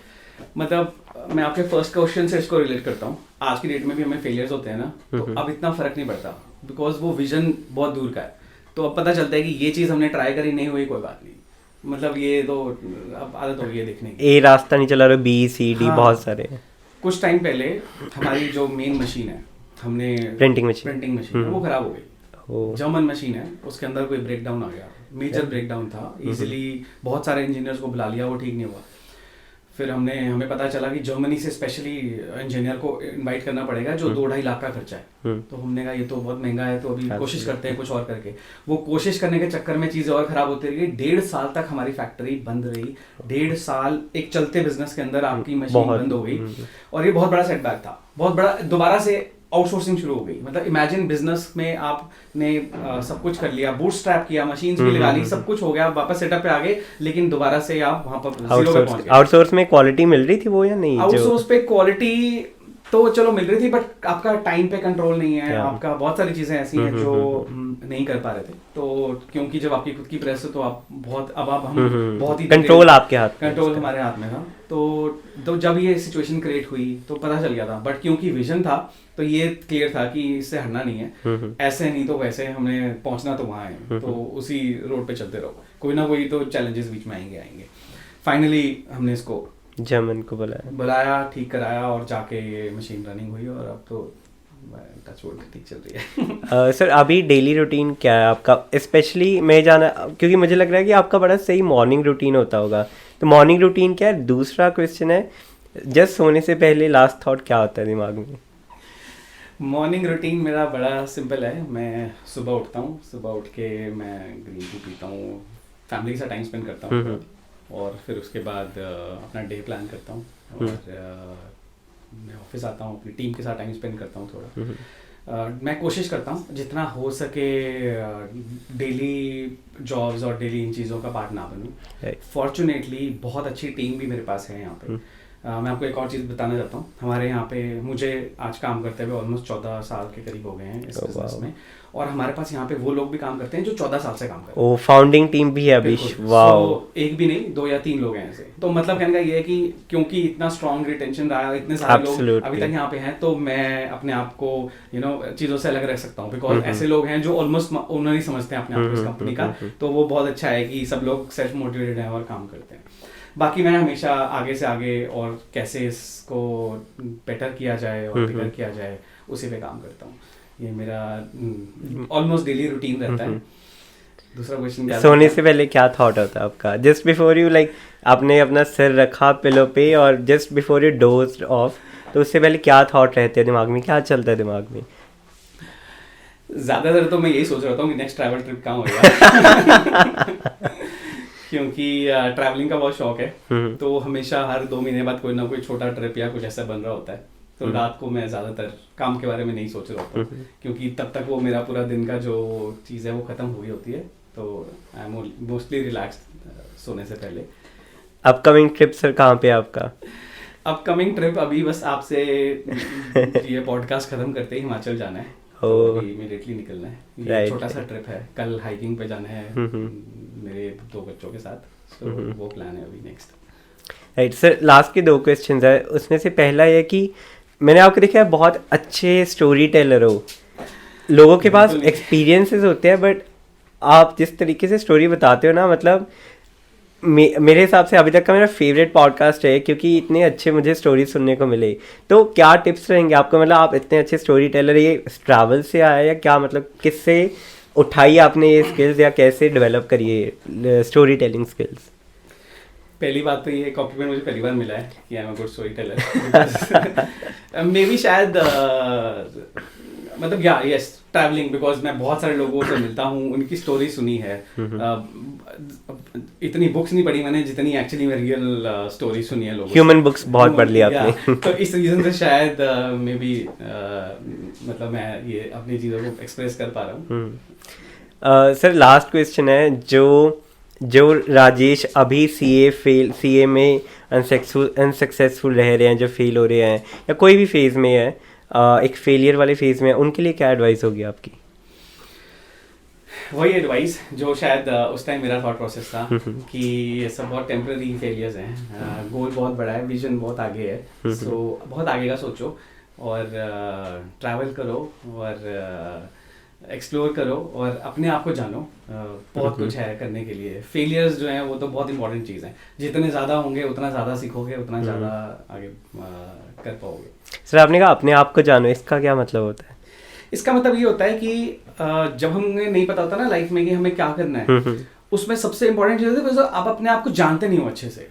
मतलब मैं आपके फर्स्ट क्वेश्चन से इसको रिलेट करता हूँ। आज की डेट में भी हमें फेलियर्स होते हैं ना, तो अब इतना फर्क नहीं पड़ता बिकॉज वो विजन बहुत दूर का है। तो अब पता चलता है कि ये चीज़ हमने ट्राई करी, नहीं हुई कोई बात नहीं, मतलब ये तो अब आदत हो गई है देखने की। ए रास्ता नहीं चला रहा, बी सी डी बहुत सारे हैं। कुछ टाइम पहले हमारी जो मेन मशीन है, हमने प्रिंटिंग मशीन वो खराब हो गई। जर्मन मशीन है, उसके अंदर कोई ब्रेकडाउन आ गया, मेजर ब्रेकडाउन था, इजीली बहुत सारे इंजीनियर्स को बुला लिया, वो ठीक नहीं हुआ। फिर हमें पता चला कि जर्मनी से स्पेशली इंजीनियर को इनवाइट करना पड़ेगा जो 2-2.5 लाख का खर्चा है। तो हमने कहा ये तो बहुत महंगा है, तो अभी कोशिश करते हैं कुछ और करके। वो कोशिश करने के चक्कर में चीज़ें और ख़राब होती रही। 1.5 साल तक हमारी फैक्ट्री बंद रही। 1.5 साल एक चलते बिजनेस के अंदर आपकी मशीन बंद हो गई, और ये बहुत बड़ा सेटबैक था, बहुत बड़ा। दोबारा से आउटसोर्सिंग शुरू हो गई। मतलब इमेजिन बिजनेस में आपने सब कुछ कर लिया, बूटस्ट्रैप किया, मशीन्स भी लगा ली, सब कुछ हो गया, वापस सेटअप पे आ गए, लेकिन दोबारा से आप वहां पर जीरो पे पहुंच गए। आउटसोर्स में क्वालिटी मिल रही थी वो या नहीं? आउटसोर्स पे क्वालिटी तो चलो मिल रही थी, बट आपका टाइम पे कंट्रोल नहीं है, आपका बहुत सारी चीजें ऐसी हैं जो नहीं कर पा रहे थे। तो क्योंकि जब आपकी खुद की प्रेस है तो आप बहुत बहुत ही कंट्रोल आपके हाथ, कंट्रोल हमारे हाथ में था। तो जब ये सिचुएशन क्रिएट हुई तो पता चल गया था, बट क्योंकि विजन था तो ये क्लियर था कि इससे हटना नहीं है, ऐसे नहीं तो वैसे हमने पहुंचना तो वहाँ है, तो उसी रोड पे चलते रहो, कोई ना कोई तो चैलेंजेस बीच में आएंगे। फाइनली हमने इसको जर्मन को बुलाया, ठीक कराया, और जाके ये मशीन रनिंग हुई, और अब तो टचवुड ठीक चल रही है। सर अभी डेली रूटीन क्या है आपका? स्पेशली मैं जाना, क्योंकि मुझे लग रहा है कि आपका बड़ा सही मॉर्निंग रूटीन होता होगा, तो मॉर्निंग रूटीन क्या है? दूसरा क्वेश्चन है, जस्ट सोने से पहले लास्ट थॉट क्या होता है दिमाग में? मॉर्निंग रूटीन मेरा बड़ा सिंपल है। मैं सुबह उठता हूँ, सुबह उठ के मैं ग्रीन टी पीता हूँ, फैमिली के साथ टाइम स्पेंड करता हूँ, और फिर उसके बाद अपना डे प्लान करता हूँ, और मैं ऑफिस आता हूँ, अपनी टीम के साथ टाइम स्पेंड करता हूँ थोड़ा। मैं कोशिश करता हूँ जितना हो सके डेली जॉब्स और डेली इन चीज़ों का पार्ट ना बनूँ। फॉर्चुनेटली बहुत अच्छी टीम भी मेरे पास है यहाँ पे। मैं आपको एक और चीज़ बताना चाहता हूँ। हमारे यहाँ पे मुझे आज काम करते हुए ऑलमोस्ट 14 साल के करीब हो गए हैं इस बिजनेस में, और हमारे पास यहाँ पे वो लोग भी काम करते हैं जो 14 साल से काम करते हैं। फाउंडिंग टीम भी है अभी। वाओ। एक भी नहीं, 2 या 3 लोग हैं ऐसे। तो मतलब कहने का ये है कि क्योंकि इतना स्ट्रॉन्ग रिटेंशन रहा, इतने सारे लोग अभी तक यहाँ पे हैं, तो मैं अपने आप को चीज़ों से अलग रख सकता हूँ, बिकॉज ऐसे लोग हैं जो ऑलमोस्ट ओनर ही समझते हैं अपने आप को इस कंपनी का। तो वो बहुत अच्छा है कि सब लोग सेल्फ मोटिवेटेड हैं और काम करते हैं। बाकी मैं हमेशा आगे से आगे और कैसे इसको बेटर किया जाए और बिगर किया जाए उसी पे काम करता हूँ। ये मेरा ऑलमोस्ट डेली रूटीन रहता है। दूसरा क्वेश्चन क्या? सोने से पहले क्या थॉट होता है आपका? जस्ट बिफोर यू आपने अपना सिर रखा पिलो पे और just before you dozed of, तो उससे पहले क्या थॉट रहते हैं दिमाग में, क्या चलता है दिमाग में? ज़्यादातर तो मैं यही सोच रहा हूँ कि नेक्स्ट ट्रैवल ट्रिप कहाँ होगा क्योंकि ट्रैवलिंग का बहुत शौक है, तो हमेशा हर 2 महीने बाद कोई ना कोई छोटा ट्रिप या कुछ ऐसा बन रहा होता है। तो रात को मैं ज़्यादातर काम के बारे में नहीं सोच रहा होता, क्योंकि तब तक वो मेरा पूरा दिन का जो चीज़ है वो ख़त्म हो गई होती है। तो आई एम मोस्टली रिलैक्स्ड सोने से पहले। अपकमिंग ट्रिप सर कहाँ पे आपका? अपकमिंग ट्रिप अभी बस आपसे ये पॉडकास्ट ख़त्म करते ही हिमाचल जाना है, तो इमीडिएटली निकलना है। ये छोटा सा ट्रिप है, कल हाइकिंग पे जाना है मेरे 2 बच्चों के साथ, तो वो प्लान है अभी नेक्स्ट। राइट सर, लास्ट के 2 क्वेश्चंस है। उसमें से पहला ये कि मैंने आपको देखा है बहुत अच्छे स्टोरी टेलर हो, लोगों के पास एक्सपीरियंसेस होते हैं, बट आप जिस तरीके से स्टोरी बताते हो ना, मतलब मेरे हिसाब से अभी तक का मेरा फेवरेट पॉडकास्ट है, क्योंकि इतने अच्छे मुझे स्टोरी सुनने को मिले। तो क्या टिप्स रहेंगे आपको? मतलब आप इतने अच्छे स्टोरी टेलर, ये ट्रैवल से आया या क्या, मतलब किससे उठाई आपने ये स्किल्स, या कैसे डेवलप करिए स्टोरी टेलिंग स्किल्स? पहली बात तो ये कॉम्प्लीमेंट मुझे पहली बार मिला है कि I am a good story teller. May be शायद मतलब यस ट्रैवलिंग, बिकॉज मैं बहुत सारे लोगों से मिलता हूँ, उनकी स्टोरी सुनी है। इतनी बुक्स नहीं पढ़ी मैंने जितनी एक्चुअली में रियल स्टोरी सुनी है लोगों। ह्यूमन बुक्स बहुत पढ़ लिया आपने। तो इस रीजन से शायद मे बी मतलब मैं ये अपनी चीज़ों को एक्सप्रेस कर पा रहा हूँ। सर लास्ट क्वेश्चन है, जो राजेश अभी सीए में अनसक्सेसफुल रह रहे हैं, जो फेल हो रहे हैं या कोई भी फेज में है, एक फेलियर वाले फेज में, उनके लिए क्या एडवाइस होगी आपकी? वही एडवाइस जो शायद उस टाइम मेरा थॉट प्रोसेस था कि ये सब बहुत टेम्पररी फेलियर्स हैं, गोल बहुत बड़ा है, विजन बहुत आगे है, सो बहुत आगे का सोचो और ट्रैवल करो और एक्सप्लोर करो और अपने आप को जानो। बहुत कुछ है करने के लिए। फेलियर्स जो हैं वो तो बहुत इंपॉर्टेंट चीज़ है, जितने ज़्यादा होंगे उतना ज़्यादा सीखोगे, उतना ज़्यादा आगे कर पाओगे। सर आपने कहा अपने आप को जानो, इसका क्या मतलब होता है? इसका मतलब ये होता है कि जब हमें नहीं पता होता ना लाइफ में कि हमें क्या करना है, उसमें सबसे इंपॉर्टेंट चीज़ है आप अपने आप को जानते नहीं हो अच्छे से।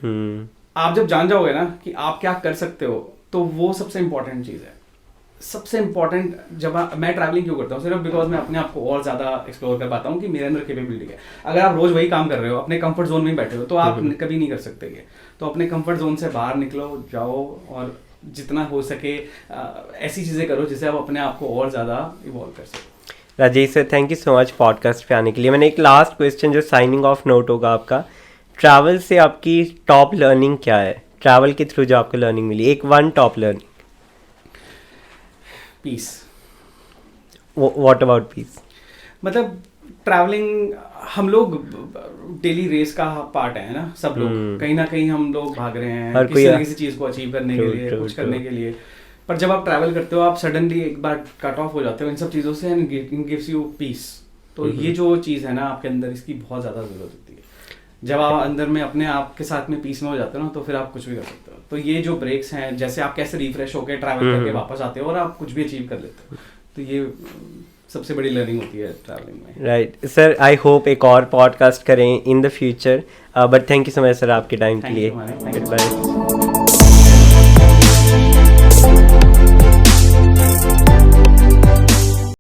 आप जब जान जाओगे ना कि आप क्या कर सकते हो, तो वो सबसे इंपॉर्टेंट चीज़ है। सबसे इम्पॉर्टेंट जब मैं ट्रैवलिंग क्यों करता हूँ, सिर्फ बिकॉज मैं अपने आप को और ज़्यादा एक्सप्लोर कर पाता हूँ कि मेरे अंदर कैपेबिलिटी है। अगर आप रोज़ वही काम कर रहे हो, अपने कंफर्ट जोन में बैठे हो, तो आप कभी नहीं कर सकते। तो अपने कंफर्ट जोन से बाहर निकलो, जाओ और जितना हो सके ऐसी चीज़ें करो जिससे आप अपने आप को और ज़्यादा इवॉल्व कर सको। Rajesh sir thank you so much podcast पे आने के लिए। मैंने एक लास्ट क्वेश्चन जो साइनिंग ऑफ नोट होगा आपका, ट्रैवल से आपकी टॉप लर्निंग क्या है? ट्रैवल के थ्रू जो आपको लर्निंग मिली, एक one top learning. Peace. What about peace? मतलब ट्रैवलिंग हम लोग डेली रेस का पार्ट है ना, सब लोग कहीं ना कहीं हम लोग भाग रहे हैं किसी न किसी चीज़ को अचीव करने के लिए, कुछ करने के लिए। पर जब आप ट्रैवल करते हो, आप सडनली एक बार कट ऑफ हो जाते हो इन सब चीज़ों से, and it gives you peace. तो ये जो चीज़ है ना आपके अंदर, इसकी बहुत ज़्यादा ज़रूरत होती है। जब आप अंदर में अपने आप के साथ में पीस में हो जाते हो ना, तो फिर आप कुछ भी कर सकते हो। तो ये जो ब्रेक्स हैं, जैसे आप कैसे रिफ्रेश होकर ट्रैवल करके वापस आते हो और आप कुछ भी अचीव कर लेते हो, तो ये सबसे बड़ी लर्निंग होती है ट्रैवलिंग में। राइट सर, आई होप एक और पॉडकास्ट करें in the future, but thank you so much sir आपके टाइम के लिए। Good bye.